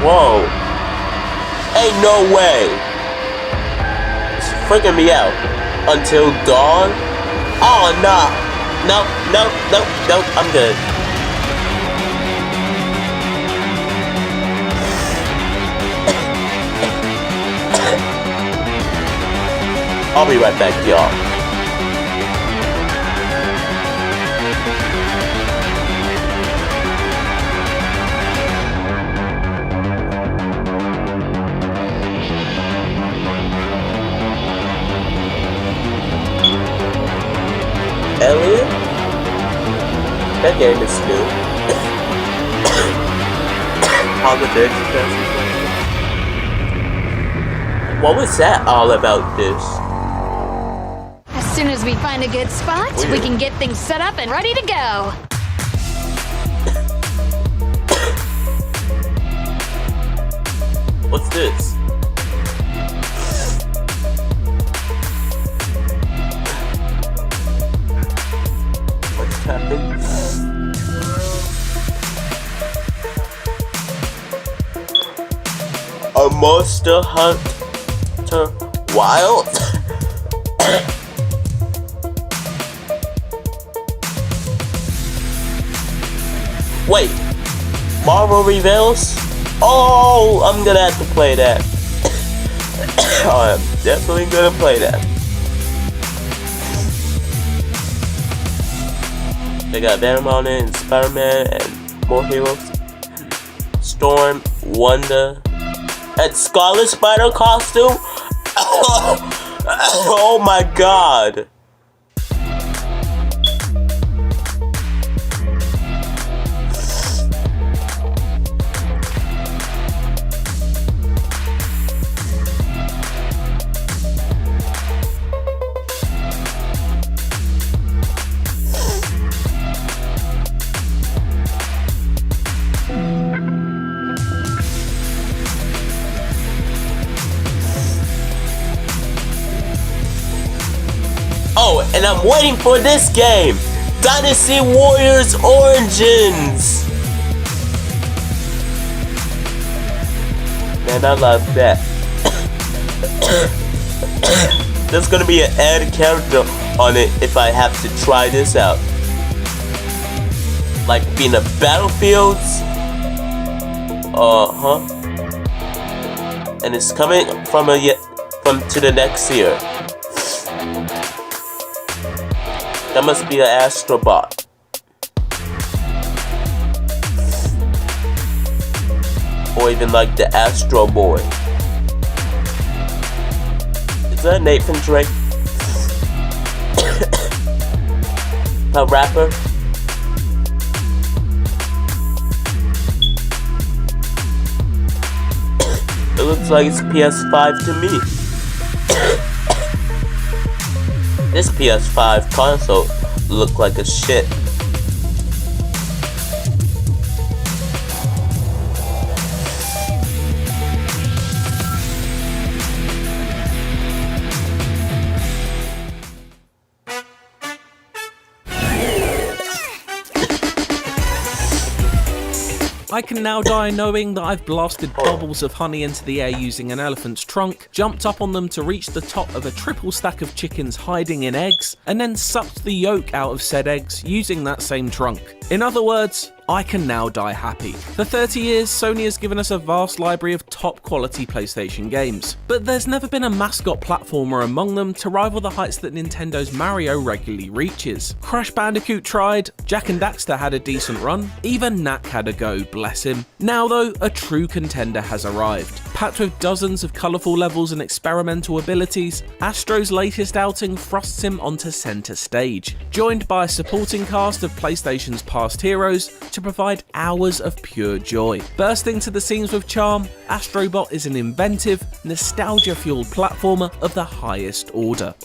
Whoa. Ain't no way. It's freaking me out. Until dawn? Oh, nah. Nope, nope, nope, nope. I'm good. I'll be right back, y'all. Elliot? That game is new. Holiday Express. What was that all about this? As soon as we find a good spot, we can get things set up and ready to go. What's this? What's happening? A Monster Hunter Wild? Wait, Marvel Reveals? Oh, I'm gonna have to play that. I'm definitely gonna play that. They got Venom on it, and Spider-Man, and more heroes. Storm, Wonder, and Scarlet Spider costume? Oh my god. Oh, and I'm waiting for this game! Dynasty Warriors Origins! Man, I love that. There's gonna be an added character on it if I have to try this out. Like being a Battlefields. And it's coming from to the next year. That must be an Astrobot. Or even like the Astro Boy. Is that Nathan Drake? A rapper? It looks like it's PS5 to me. This PS5 console looked like a shit. I can now die knowing that I've blasted bubbles of honey into the air using an elephant's trunk, jumped up on them to reach the top of a triple stack of chickens hiding in eggs, and then sucked the yolk out of said eggs using that same trunk. In other words, I can now die happy. For 30 years, Sony has given us a vast library of top quality PlayStation games, but there's never been a mascot platformer among them to rival the heights that Nintendo's Mario regularly reaches. Crash Bandicoot tried, Jak and Daxter had a decent run, even Knack had a go, bless him. Now though, a true contender has arrived. Packed with dozens of colourful levels and experimental abilities, Astro's latest outing thrusts him onto centre stage, joined by a supporting cast of PlayStation's past heroes to provide hours of pure joy. Bursting to the seams with charm, Astrobot is an inventive, nostalgia-fueled platformer of the highest order.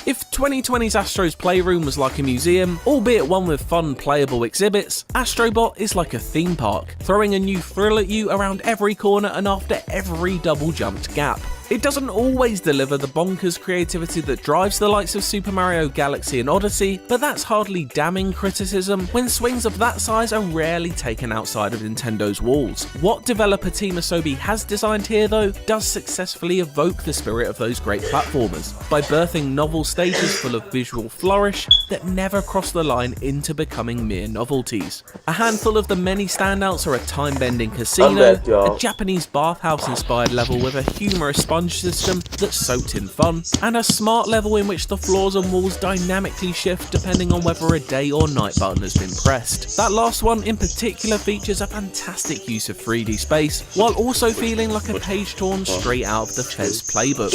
If 2020's Astro's Playroom was like a museum, albeit one with fun playable exhibits, Astrobot is like a theme park, throwing a new thrill at you around every corner and after every double jumped gap. It doesn't always deliver the bonkers creativity that drives the likes of Super Mario Galaxy and Odyssey, but that's hardly damning criticism when swings of that size are rarely taken outside of Nintendo's walls. What developer team Asobi has designed here though does successfully evoke the spirit of those great platformers, by birthing novel stages full of visual flourish that never cross the line into becoming mere novelties. A handful of the many standouts are a time-bending casino, a Japanese bathhouse-inspired level with a humorous sponge system that's soaked in fun, and a smart level in which the floors and walls dynamically shift depending on whether a day or night button has been pressed. That last one in particular features a fantastic use of 3D space, while also feeling like a page torn straight out of the Fez playbook.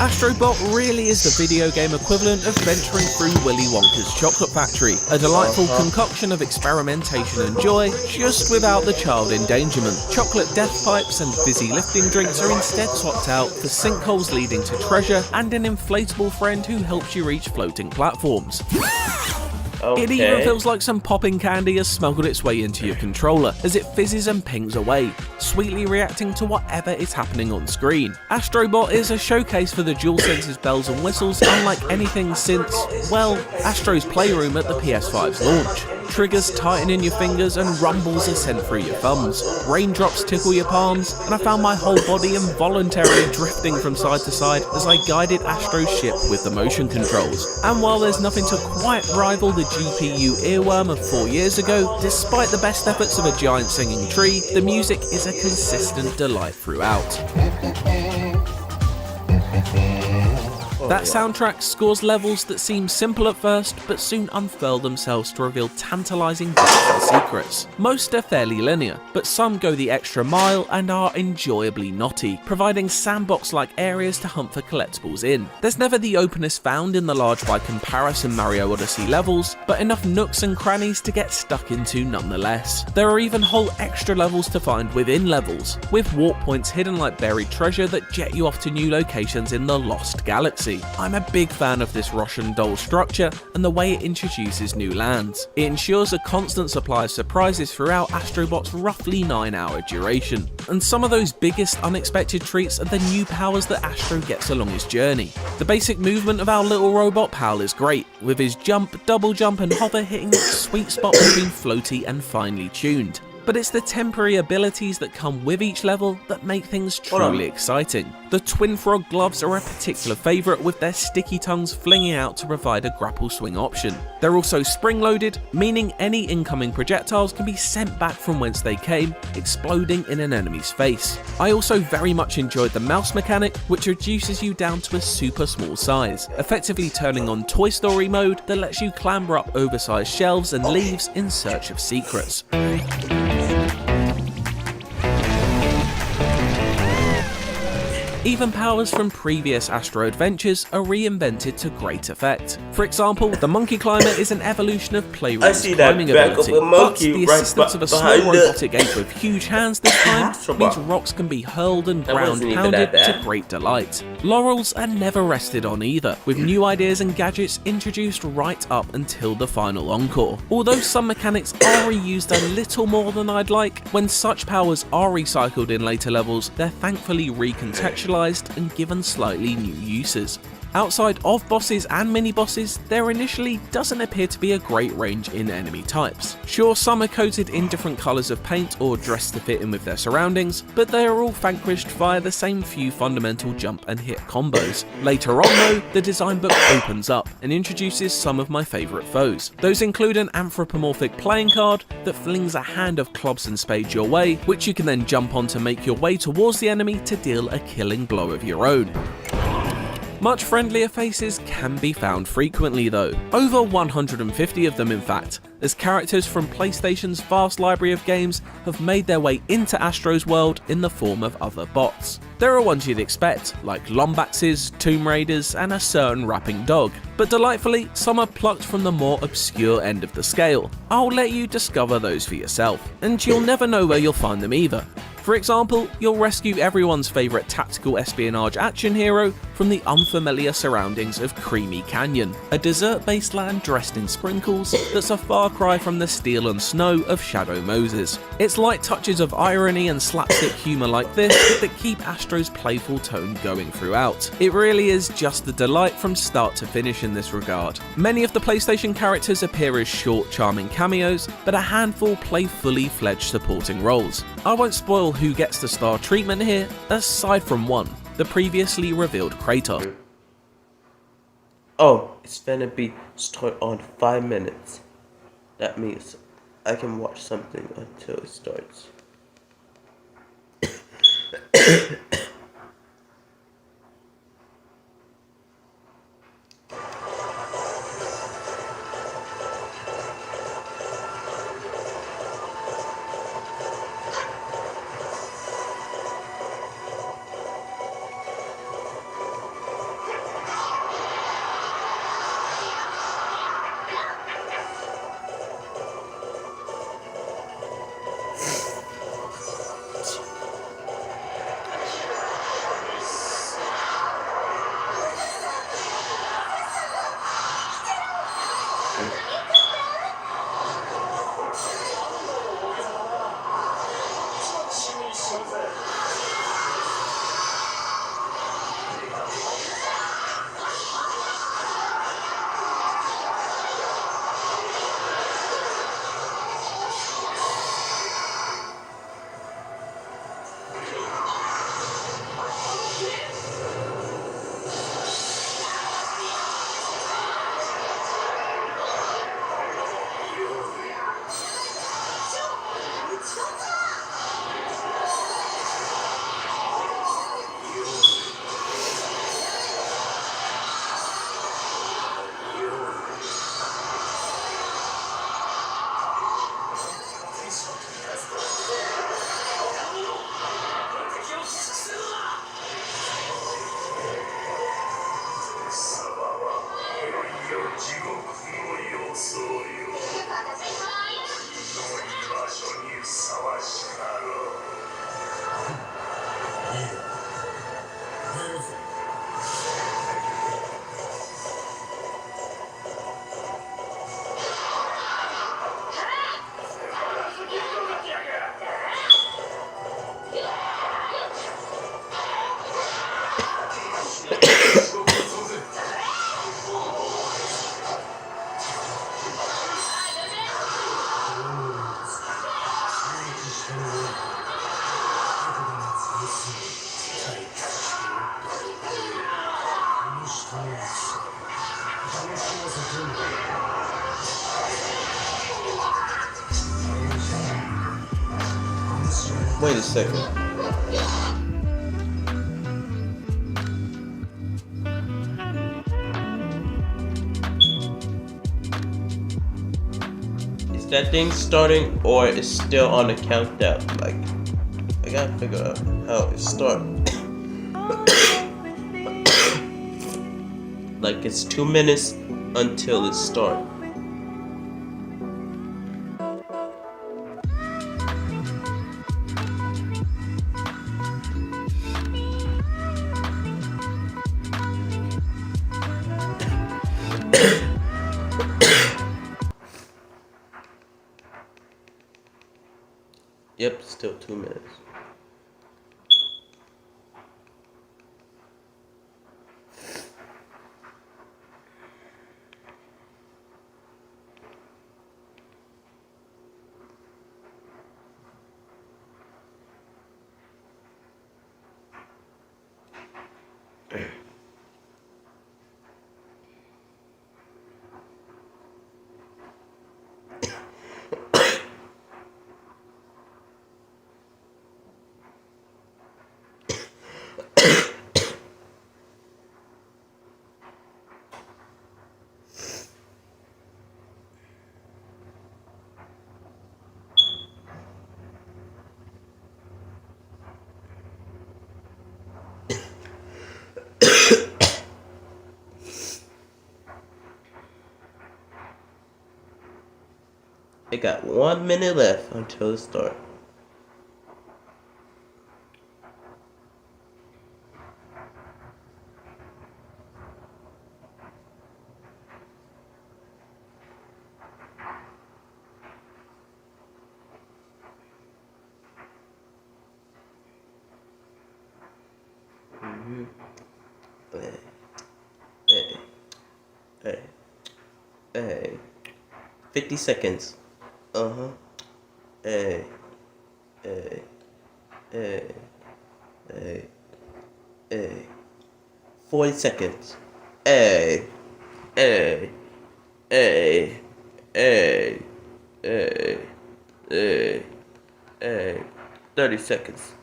Astrobot really is the video game equivalent of venturing through Willy Wonka's chocolate factory, a delightful concoction of experimentation and joy, just without the child endangerment. Chocolate death pipes and fizzy lifting drinks are instead swapped out for sinkholes leading to treasure and an inflatable friend who helps you reach floating platforms. Okay. It even feels like some popping candy has smuggled its way into your controller as it fizzes and pings away, sweetly reacting to whatever is happening on screen. Astrobot is a showcase for the DualSense's bells and whistles unlike anything since, well, Astro's Playroom at the PS5's launch. Triggers tighten in your fingers and rumbles are sent through your thumbs. Raindrops tickle your palms, and I found my whole body involuntarily drifting from side to side as I guided Astro's ship with the motion controls. And while there's nothing to quite rival the GPU earworm of 4 years ago, despite the best efforts of a giant singing tree, the music is a consistent delight throughout. That soundtrack scores levels that seem simple at first, but soon unfurl themselves to reveal tantalizing depths and secrets. Most are fairly linear, but some go the extra mile and are enjoyably knotty, providing sandbox-like areas to hunt for collectibles in. There's never the openness found in the large by comparison Mario Odyssey levels, but enough nooks and crannies to get stuck into nonetheless. There are even whole extra levels to find within levels, with warp points hidden like buried treasure that jet you off to new locations in the Lost Galaxy. I'm a big fan of this Russian doll structure and the way it introduces new lands. It ensures a constant supply of surprises throughout Astrobot's roughly 9-hour duration. And some of those biggest unexpected treats are the new powers that Astro gets along his journey. The basic movement of our little robot pal is great, with his jump, double jump and hover hitting that sweet spot between floaty and finely tuned. but it's the temporary abilities that come with each level that make things truly exciting. The Twin Frog gloves are a particular favourite, with their sticky tongues flinging out to provide a grapple swing option. They're also spring-loaded, meaning any incoming projectiles can be sent back from whence they came, exploding in an enemy's face. I also very much enjoyed the mouse mechanic, which reduces you down to a super small size, effectively turning on Toy Story mode that lets you clamber up oversized shelves and leaves in search of secrets. Even powers from previous Astro adventures are reinvented to great effect. For example, the Monkey Climber is an evolution of Playroom's climbing ability, but the assistance of a small robotic ape with huge hands this time means rocks can be hurled and ground pounded to great delight. Laurels are never rested on either, with new ideas and gadgets introduced right up until the final encore. Although some mechanics are reused a little more than I'd like, when such powers are recycled in later levels, they're thankfully recontextualized and given slightly new uses. Outside of bosses and mini-bosses, there initially doesn't appear to be a great range in enemy types. Sure, some are coated in different colours of paint or dressed to fit in with their surroundings, but they are all vanquished via the same few fundamental jump and hit combos. Later on though, the design book opens up and introduces some of my favourite foes. Those include an anthropomorphic playing card that flings a hand of clubs and spades your way, which you can then jump on to make your way towards the enemy to deal a killing blow of your own. Much friendlier faces can be found frequently though, over 150 of them in fact, as characters from PlayStation's vast library of games have made their way into Astro's world in the form of other bots. There are ones you'd expect, like Lombaxes, Tomb Raiders, and a certain rapping dog, but delightfully, some are plucked from the more obscure end of the scale. I'll let you discover those for yourself, and you'll never know where you'll find them either. For example, you'll rescue everyone's favourite tactical espionage action hero from the unfamiliar surroundings of Creamy Canyon, a desert-based land dressed in sprinkles that's a far cry from the steel and snow of Shadow Moses. It's light touches of irony and slapstick humour like this that keep Astro's playful tone going throughout. It really is just a delight from start to finish in this regard. Many of the PlayStation characters appear as short, charming cameos, but a handful play fully fledged supporting roles. I won't spoil who gets the star treatment here, aside from one, the previously revealed Kratos. Oh, it's gonna be start on 5 minutes. That means I can watch something until it starts. Wait a second. Is that thing starting or is still on the countdown? Like, I gotta figure out how it starts. Like it's 2 minutes until it starts. Yep, still 2 minutes. It got 1 minute left until it starts. Hey. 50 seconds. Hey. 40 seconds. Hey. 30 seconds.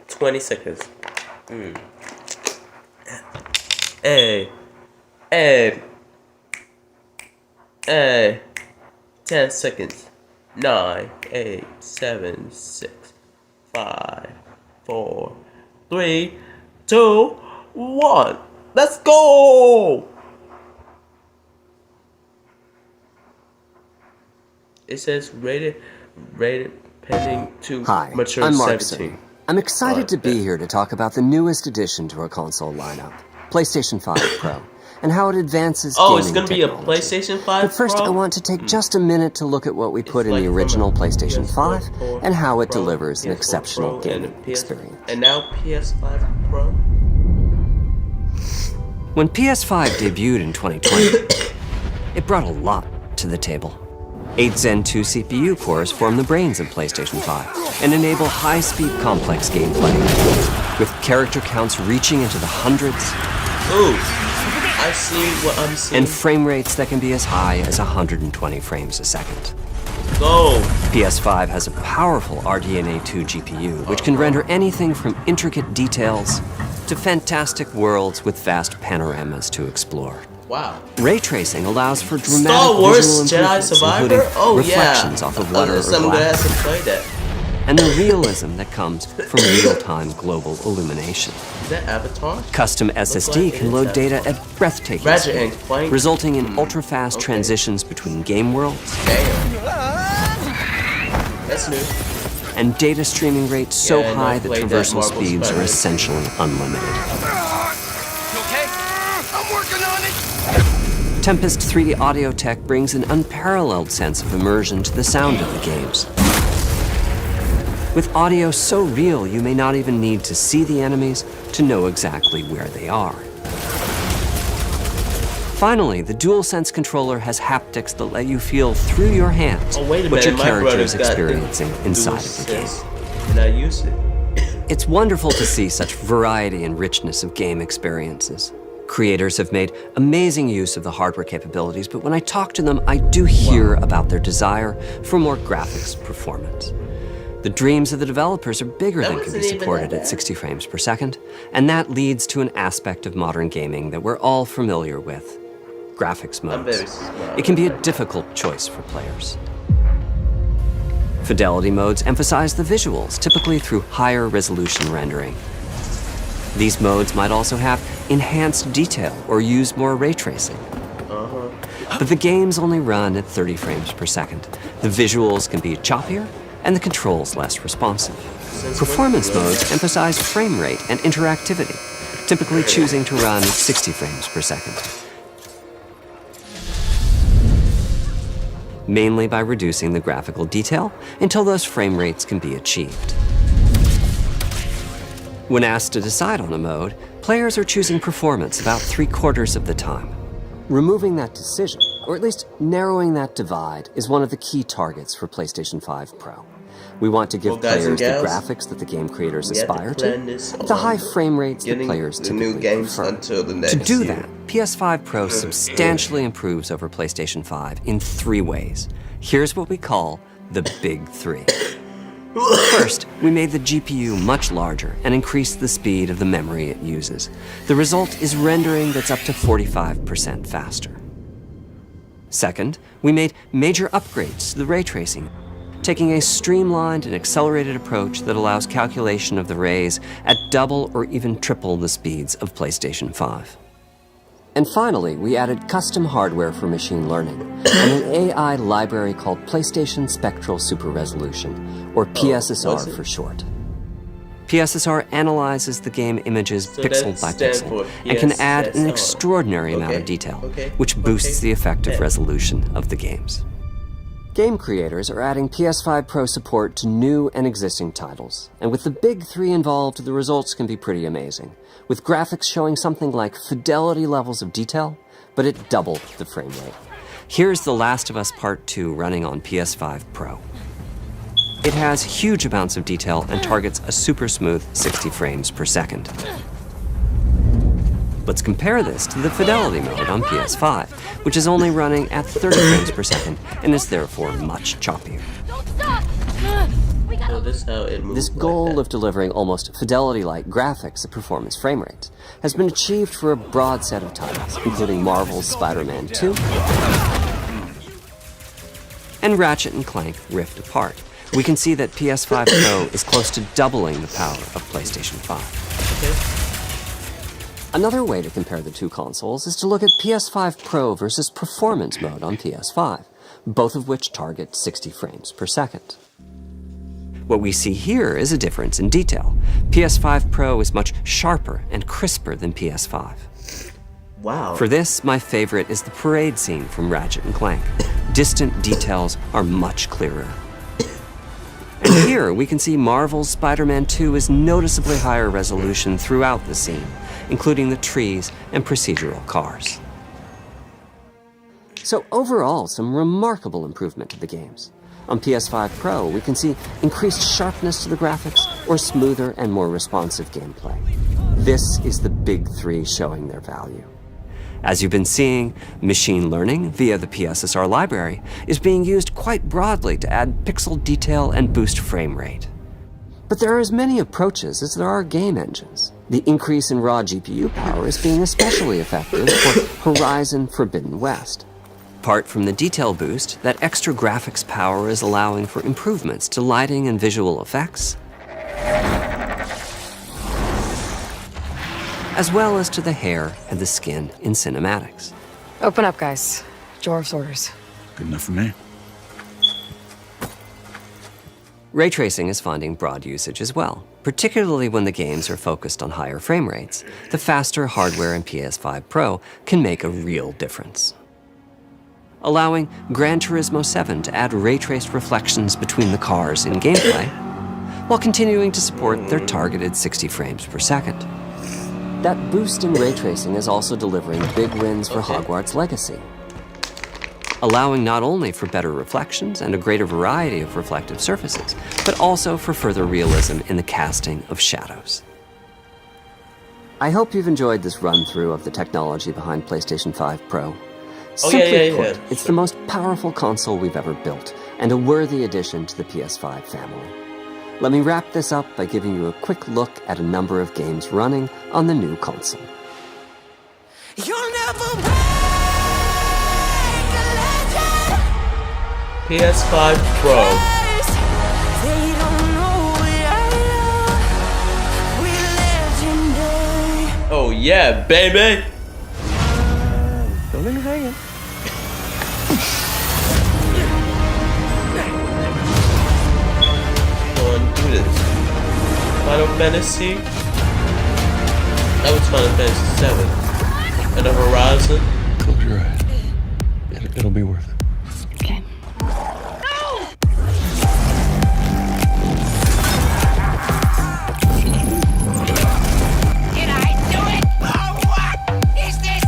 20 seconds. 10 seconds. 9, 8, 7, 6, 5, 4, 3, 2, 1. Let's go! It says rated pending to mature I'm 17. I'm excited to be here to talk about the newest addition to our console lineup, PlayStation 5 Pro, and how it advances gaming it's gonna technology. be a PlayStation 5 But first, Pro? I want to take just a minute to look at what we put in the original PlayStation 5 and how it delivers an exceptional gaming experience. And now PS5 Pro? When PS5 debuted in 2020, it brought a lot to the table. 8 Zen 2 CPU cores form the brains of PlayStation 5 and enable high-speed complex gameplay, with character counts reaching into the hundreds. Ooh, I see what I'm seeing. And frame rates that can be as high as 120 frames a second. Go! PS5 has a powerful RDNA 2 GPU, which can render anything from intricate details to fantastic worlds with vast panoramas to explore. Wow. Ray tracing allows for dramatic Star Wars visual Jedi improvements, Survivor? including Oh reflections yeah. off of water or I'm gonna have glass, to play that. and the realism that comes from real-time global illumination. Is that Avatar? Custom SSD like can it load is data at breathtaking Ratchet and speed, Clank. resulting in ultra-fast transitions between game worlds. That's new. And data streaming rates so Yeah, high I that played that traversal Marvel speeds are Spider-Man. essentially unlimited. Okay? I'm working on it! Tempest 3D audio tech brings an unparalleled sense of immersion to the sound of the games. With audio so real, you may not even need to see the enemies to know exactly where they are. Finally, the DualSense controller has haptics that let you feel through your hands Wait a what your minute, my character is brother's got the experiencing inside of the game. And I use it. It's wonderful to see such variety and richness of game experiences. Creators have made amazing use of the hardware capabilities, but when I talk to them, I do hear about their desire for more graphics performance. The dreams of the developers are bigger than can be supported at 60 frames per second, and that leads to an aspect of modern gaming that we're all familiar with: graphics modes. It can be a difficult choice for players. Fidelity modes emphasize the visuals, typically through higher resolution rendering. These modes might also have enhanced detail or use more ray tracing. But the games only run at 30 frames per second. The visuals can be choppier, and the controls less responsive. Performance modes emphasize frame rate and interactivity, typically choosing to run at 60 frames per second. Mainly by reducing the graphical detail until those frame rates can be achieved. When asked to decide on a mode, players are choosing performance about 3/4 of the time. Removing that decision, or at least narrowing that divide, is one of the key targets for PlayStation 5 Pro. We want to give players the graphics that the game creators aspire to, at the high frame rates that players typically prefer. To do that, PS5 Pro substantially improves over PlayStation 5 in 3 ways. Here's what we call the Big 3. First, we made the GPU much larger and increased the speed of the memory it uses. The result is rendering that's up to 45% faster. Second, we made major upgrades to the ray tracing, taking a streamlined and accelerated approach that allows calculation of the rays at double or even triple the speeds of PlayStation 5. And finally, we added custom hardware for machine learning and an AI library called PlayStation Spectral Super Resolution, or PSSR for short. PSSR analyzes the game images pixel by pixel and can add an extraordinary amount of detail, which boosts the effective resolution of the games. Game creators are adding PS5 Pro support to new and existing titles, and with the Big 3 involved, the results can be pretty amazing, with graphics showing something like fidelity levels of detail, but at double the frame rate. Here's The Last of Us Part 2 running on PS5 Pro. It has huge amounts of detail and targets a super smooth 60 frames per second. Let's compare this to the Fidelity mode on PS5, which is only running at 30 frames per second and is therefore much choppier. So this is how it moves. This goal of delivering almost Fidelity-like graphics at performance frame rates has been achieved for a broad set of titles, including Marvel's Spider-Man 2 and Ratchet & Clank Rift Apart. We can see that PS5 Pro is close to doubling the power of PlayStation 5. Another way to compare the two consoles is to look at PS5 Pro versus Performance mode on PS5, both of which target 60 frames per second. What we see here is a difference in detail. PS5 Pro is much sharper and crisper than PS5. Wow. For this, my favorite is the parade scene from Ratchet & Clank. Distant details are much clearer. And here we can see Marvel's Spider-Man 2 is noticeably higher resolution throughout the scene, including the trees and procedural cars. So overall, some remarkable improvement to the games. On PS5 Pro, we can see increased sharpness to the graphics or smoother and more responsive gameplay. This is the Big 3 showing their value. As you've been seeing, machine learning via the PSSR library is being used quite broadly to add pixel detail and boost frame rate. But there are as many approaches as there are game engines. The increase in raw GPU power is being especially effective for Horizon Forbidden West. Apart from the detail boost, that extra graphics power is allowing for improvements to lighting and visual effects, as well as to the hair and the skin in cinematics. Open up, guys. Jorv's orders. Good enough for me. Ray tracing is finding broad usage as well, particularly when the games are focused on higher frame rates. The faster hardware in PS5 Pro can make a real difference. Allowing Gran Turismo 7 to add ray-traced reflections between the cars in gameplay, while continuing to support their targeted 60 frames per second. That boost in ray tracing is also delivering big wins for Hogwarts Legacy, allowing not only for better reflections and a greater variety of reflective surfaces, but also for further realism in the casting of shadows. I hope you've enjoyed this run-through of the technology behind PlayStation 5 Pro. Oh, Simply yeah. put, it's the most powerful console we've ever built, and a worthy addition to the PS5 family. Let me wrap this up by giving you a quick look at a number of games running on the new console. PS5 Pro. Oh yeah, baby! Don't leave me hanging. Come on, do this. Final Fantasy. That was Final Fantasy 7. And the Horizon. Close your eyes. It'll be worth it. Okay. Did I do it? Oh, what is this?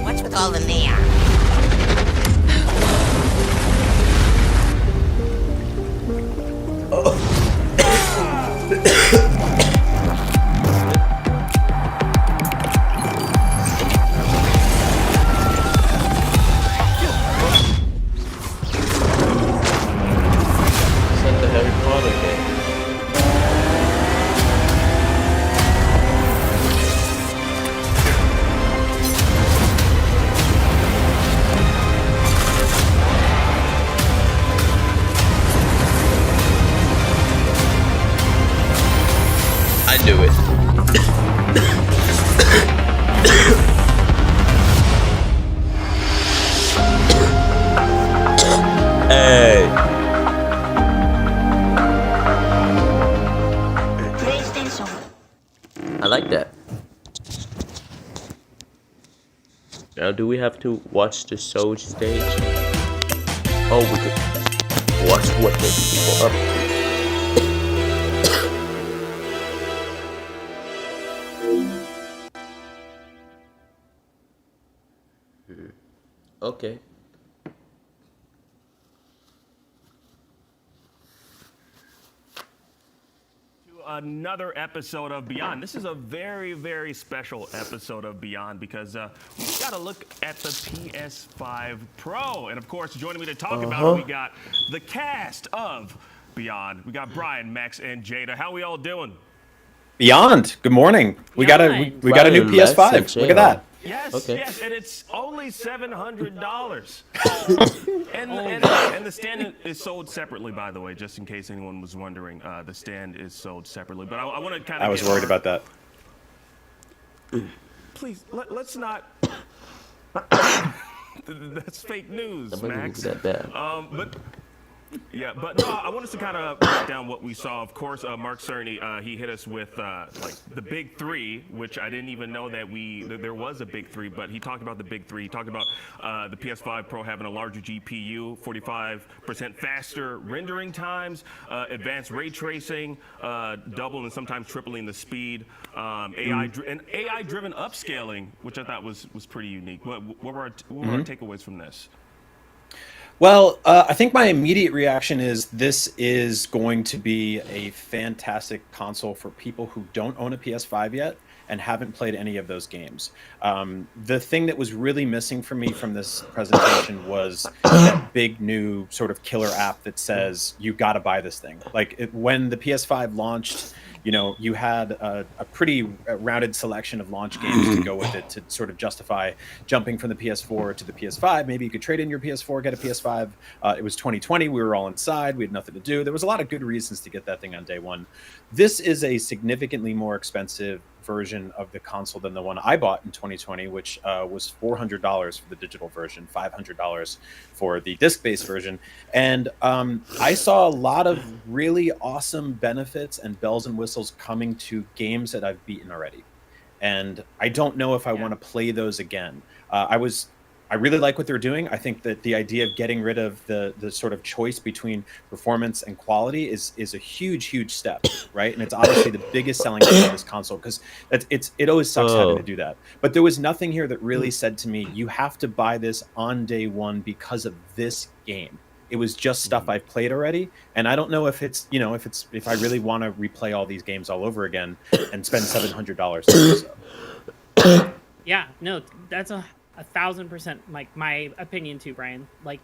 What's with all the neon? It's like the Harry Potter game. I knew it. Hey. I like that. Now, do we have to watch the show stage? Oh, we could watch what the people up to. Okay. Another episode of Beyond. This is a very, very special episode of Beyond because we've got to look at the PS5 Pro. And of course, joining me to talk about it, we got the cast of Beyond. We got Brian, Max, and Jada. How we all doing? Beyond. Good morning. We got a new PS5. Look at that. Yes, yes, and it's only $700. and the stand is sold separately, by the way, just in case anyone was wondering. The stand is sold separately, but I want to kind of. I was worried about that. Please, let's not. That's fake news, Max. That bad. But no, I want us to kind of break down what we saw. Of course, Mark Cerny, he hit us with like the big three, which I didn't even know that there was a big three, but he talked about the big three. He talked about the PS5 Pro having a larger GPU, 45% faster rendering times, advanced ray tracing, double and sometimes tripling the speed, AI-driven upscaling, which I thought was pretty unique. What were our takeaways from this? Well, I think my immediate reaction is this is going to be a fantastic console for people who don't own a PS5 yet and haven't played any of those games. The thing that was really missing for me from this presentation was that big new sort of killer app that says, you got to buy this thing. Like when the PS5 launched, you know, you had a pretty rounded selection of launch games to go with it to sort of justify jumping from the PS4 to the PS5. Maybe you could trade in your PS4, get a PS5. It was 2020. We were all inside. We had nothing to do. There was a lot of good reasons to get that thing on day one. This is a significantly more expensive version of the console than the one I bought in 2020, which was $400 for the digital version, $500 for the disc-based version. And I saw a lot of really awesome benefits and bells and whistles coming to games that I've beaten already. And I don't know if I want to play those again. I really like what they're doing. I think that the idea of getting rid of the sort of choice between performance and quality is a huge step, right? And it's obviously the biggest selling point of this console because it always sucks having to do that. But there was nothing here that really said to me, you have to buy this on day one because of this game. It was just stuff I've played already, and I don't know if it's if I really want to replay all these games all over again and spend $700. Yeah, no, that's 1,000% like my opinion too, Brian. Like,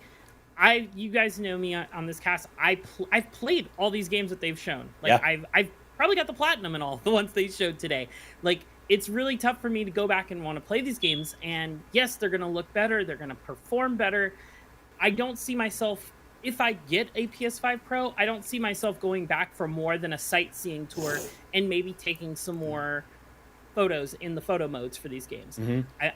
you guys know me on this cast. I've played all these games that they've shown. Like, Yeah. I've probably got the platinum in all the ones they showed today. Like, it's really tough for me to go back and want to play these games. And yes, they're gonna look better. They're gonna perform better. I don't see myself, if I get a PS5 Pro, I don't see myself going back for more than a sightseeing tour and maybe taking some more photos in the photo modes for these games.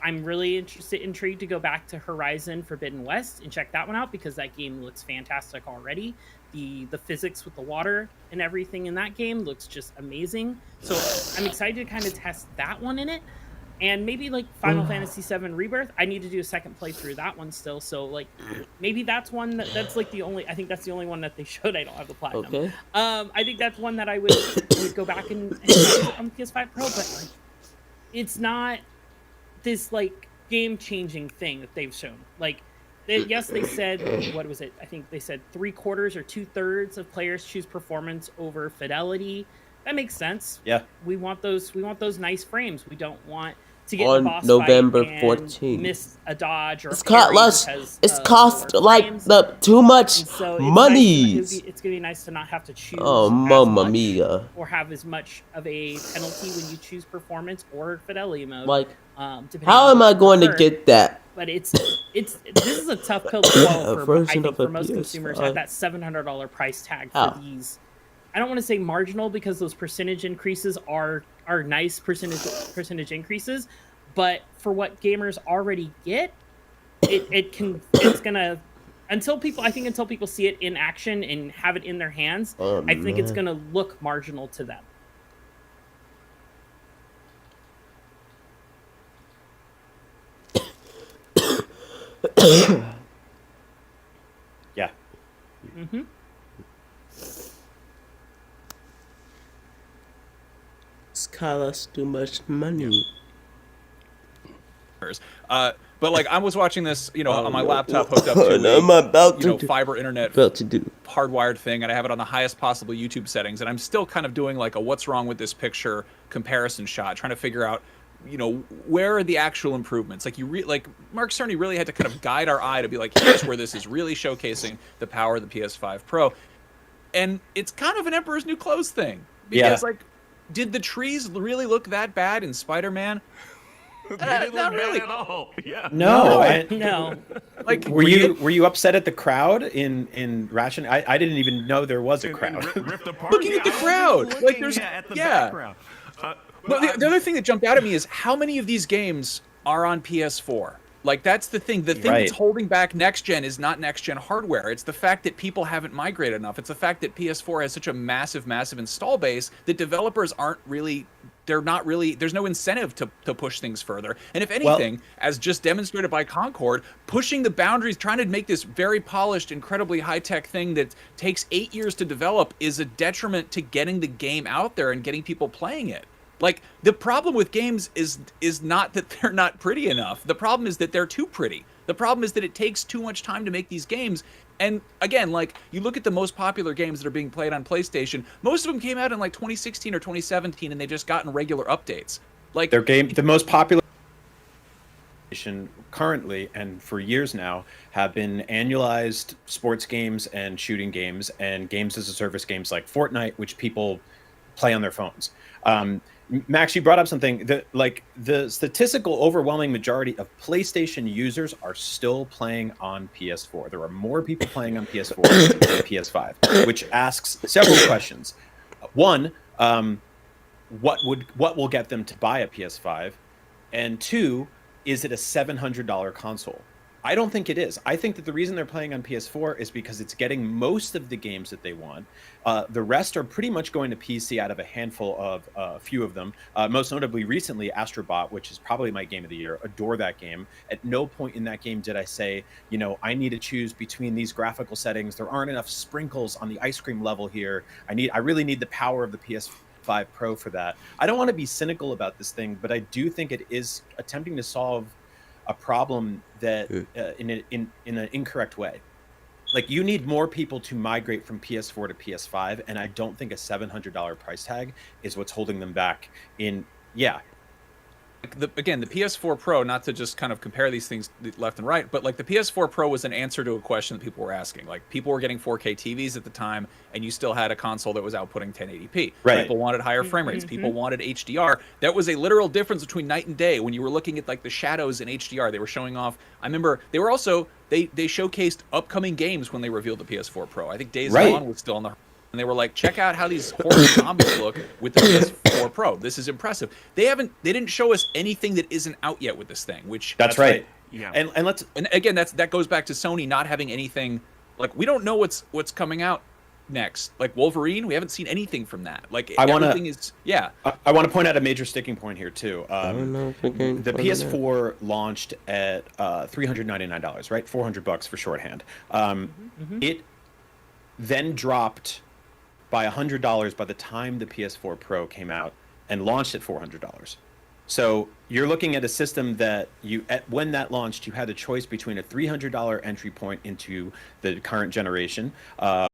I'm really intrigued to go back to Horizon Forbidden West and check that one out, because that game looks fantastic already. The physics with the water and everything in that game looks just amazing. So I'm excited to kind of test that one in it. And maybe like Final Fantasy VII Rebirth, I need to do a second playthrough that one still. So like maybe that's one that's like I think that's the only one that they showed. I don't have the platinum. Okay. I think that's one that I would go back and try on the PS5 Pro, but like it's not this like game-changing thing that they've shown. Like yes, they said, what was it? I think they said 3/4 or 2/3 of players choose performance over fidelity. That makes sense. Yeah. We want those nice frames. We don't want to get On in the boss November fight and 14th. miss a dodge or It's a parry because it's of cost lower like frames. the too much And so money. it's gonna be nice to not have to choose Oh, as mamma much mia. or have as much of a penalty when you choose performance or fidelity mode. Like, depending how on am what I you going to prefer. get that? But this is a tough pill to swallow A for version I think of a for most consumers at PS5. that $700 price tag How? for these. I don't want to say marginal, because those percentage increases are nice percentage increases, but for what gamers already get, it's gonna until people see it in action and have it in their hands, Oh, I think it's man. gonna look marginal to them. Yeah. Mm-hmm. It's cost us too much money. But like I was watching this, Oh, on my no. laptop hooked up to And I'm about to do- fiber internet, about to do. hardwired thing, and I have it on the highest possible YouTube settings, and I'm still kind of doing like a what's wrong with this picture comparison shot, trying to figure out, where are the actual improvements? Like like Mark Cerny really had to kind of guide our eye to be like, here's where this is really showcasing the power of the PS5 Pro, and it's kind of an Emperor's New Clothes thing, because like, did the trees really look that bad in Spider-Man? Not really at all. Yeah. No, no. Like, were you upset at the crowd in Ration? I didn't even know there was a crowd. Looking at the crowd, like there's at the background. Well, the other thing that jumped out at me is how many of these games are on PS4. Like that's the thing. The thing that's holding back next gen is not next gen hardware. It's the fact that people haven't migrated enough. It's the fact that PS4 has such a massive install base that developers aren't really. There's no incentive to push things further. And if anything, as just demonstrated by Concord, pushing the boundaries, trying to make this very polished, incredibly high-tech thing that takes 8 years to develop is a detriment to getting the game out there and getting people playing it. Like, the problem with games is not that they're not pretty enough. The problem is that they're too pretty. The problem is that it takes too much time to make these games. And again, like, you look at the most popular games that are being played on PlayStation, most of them came out in like 2016 or 2017, and they just gotten regular updates. Like the most popular currently and for years now have been annualized sports games and shooting games and games as a service games like Fortnite, which people play on their phones. Max, you brought up something that, like, the statistical overwhelming majority of PlayStation users are still playing on PS4. There are more people playing on PS4 than PS5, which asks several questions. One, what will get them to buy a PS5? And two, is it a $700 console? I don't think it is. I think that the reason they're playing on PS4 is because it's getting most of the games that they want. The rest are pretty much going to PC out of a handful of a few of them. Most notably recently, Astrobot, which is probably my game of the year. Adore that game. At no point in that game did I say, I need to choose between these graphical settings. There aren't enough sprinkles on the ice cream level here. I really need the power of the PS5 Pro for that. I don't want to be cynical about this thing, but I do think it is attempting to solve a problem that in an incorrect way. Like, you need more people to migrate from PS4 to PS5, and I don't think a $700 price tag is what's holding them back. Again, the PS4 Pro, not to just kind of compare these things left and right, but like the PS4 Pro was an answer to a question that people were asking. Like, people were getting 4K TVs at the time, and you still had a console that was outputting 1080p. Right. People wanted higher frame rates. People wanted HDR. That was a literal difference between night and day when you were looking at like the shadows in HDR. They were showing off. I remember they were also they showcased upcoming games when they revealed the PS4 Pro. I think Days Gone was still on the. And they were like, check out how these horror zombies look with the PS4 Pro. This is impressive. They didn't show us anything that isn't out yet with this thing, which that's right. Yeah. And again, that goes back to Sony not having anything. Like, we don't know what's coming out next. Like Wolverine, we haven't seen anything from that. Like, everything is I want to point out a major sticking point here too. The PS4 launched at $399, right? $400 for shorthand. It then dropped by $100 by the time the PS4 Pro came out and launched at $400. So you're looking at a system that when that launched, you had a choice between a $300 entry point into the current generation. And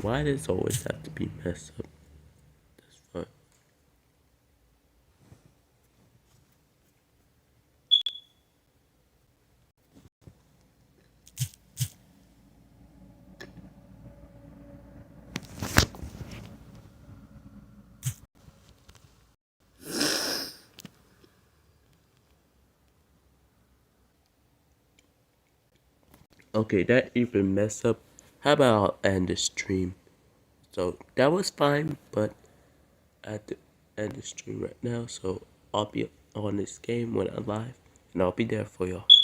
why does it always have to be messed up? That's fun. Okay, that even messed up. How about I'll end the stream? So that was fine, but I have to end the stream right now. So I'll be on this game when I'm live, and I'll be there for y'all.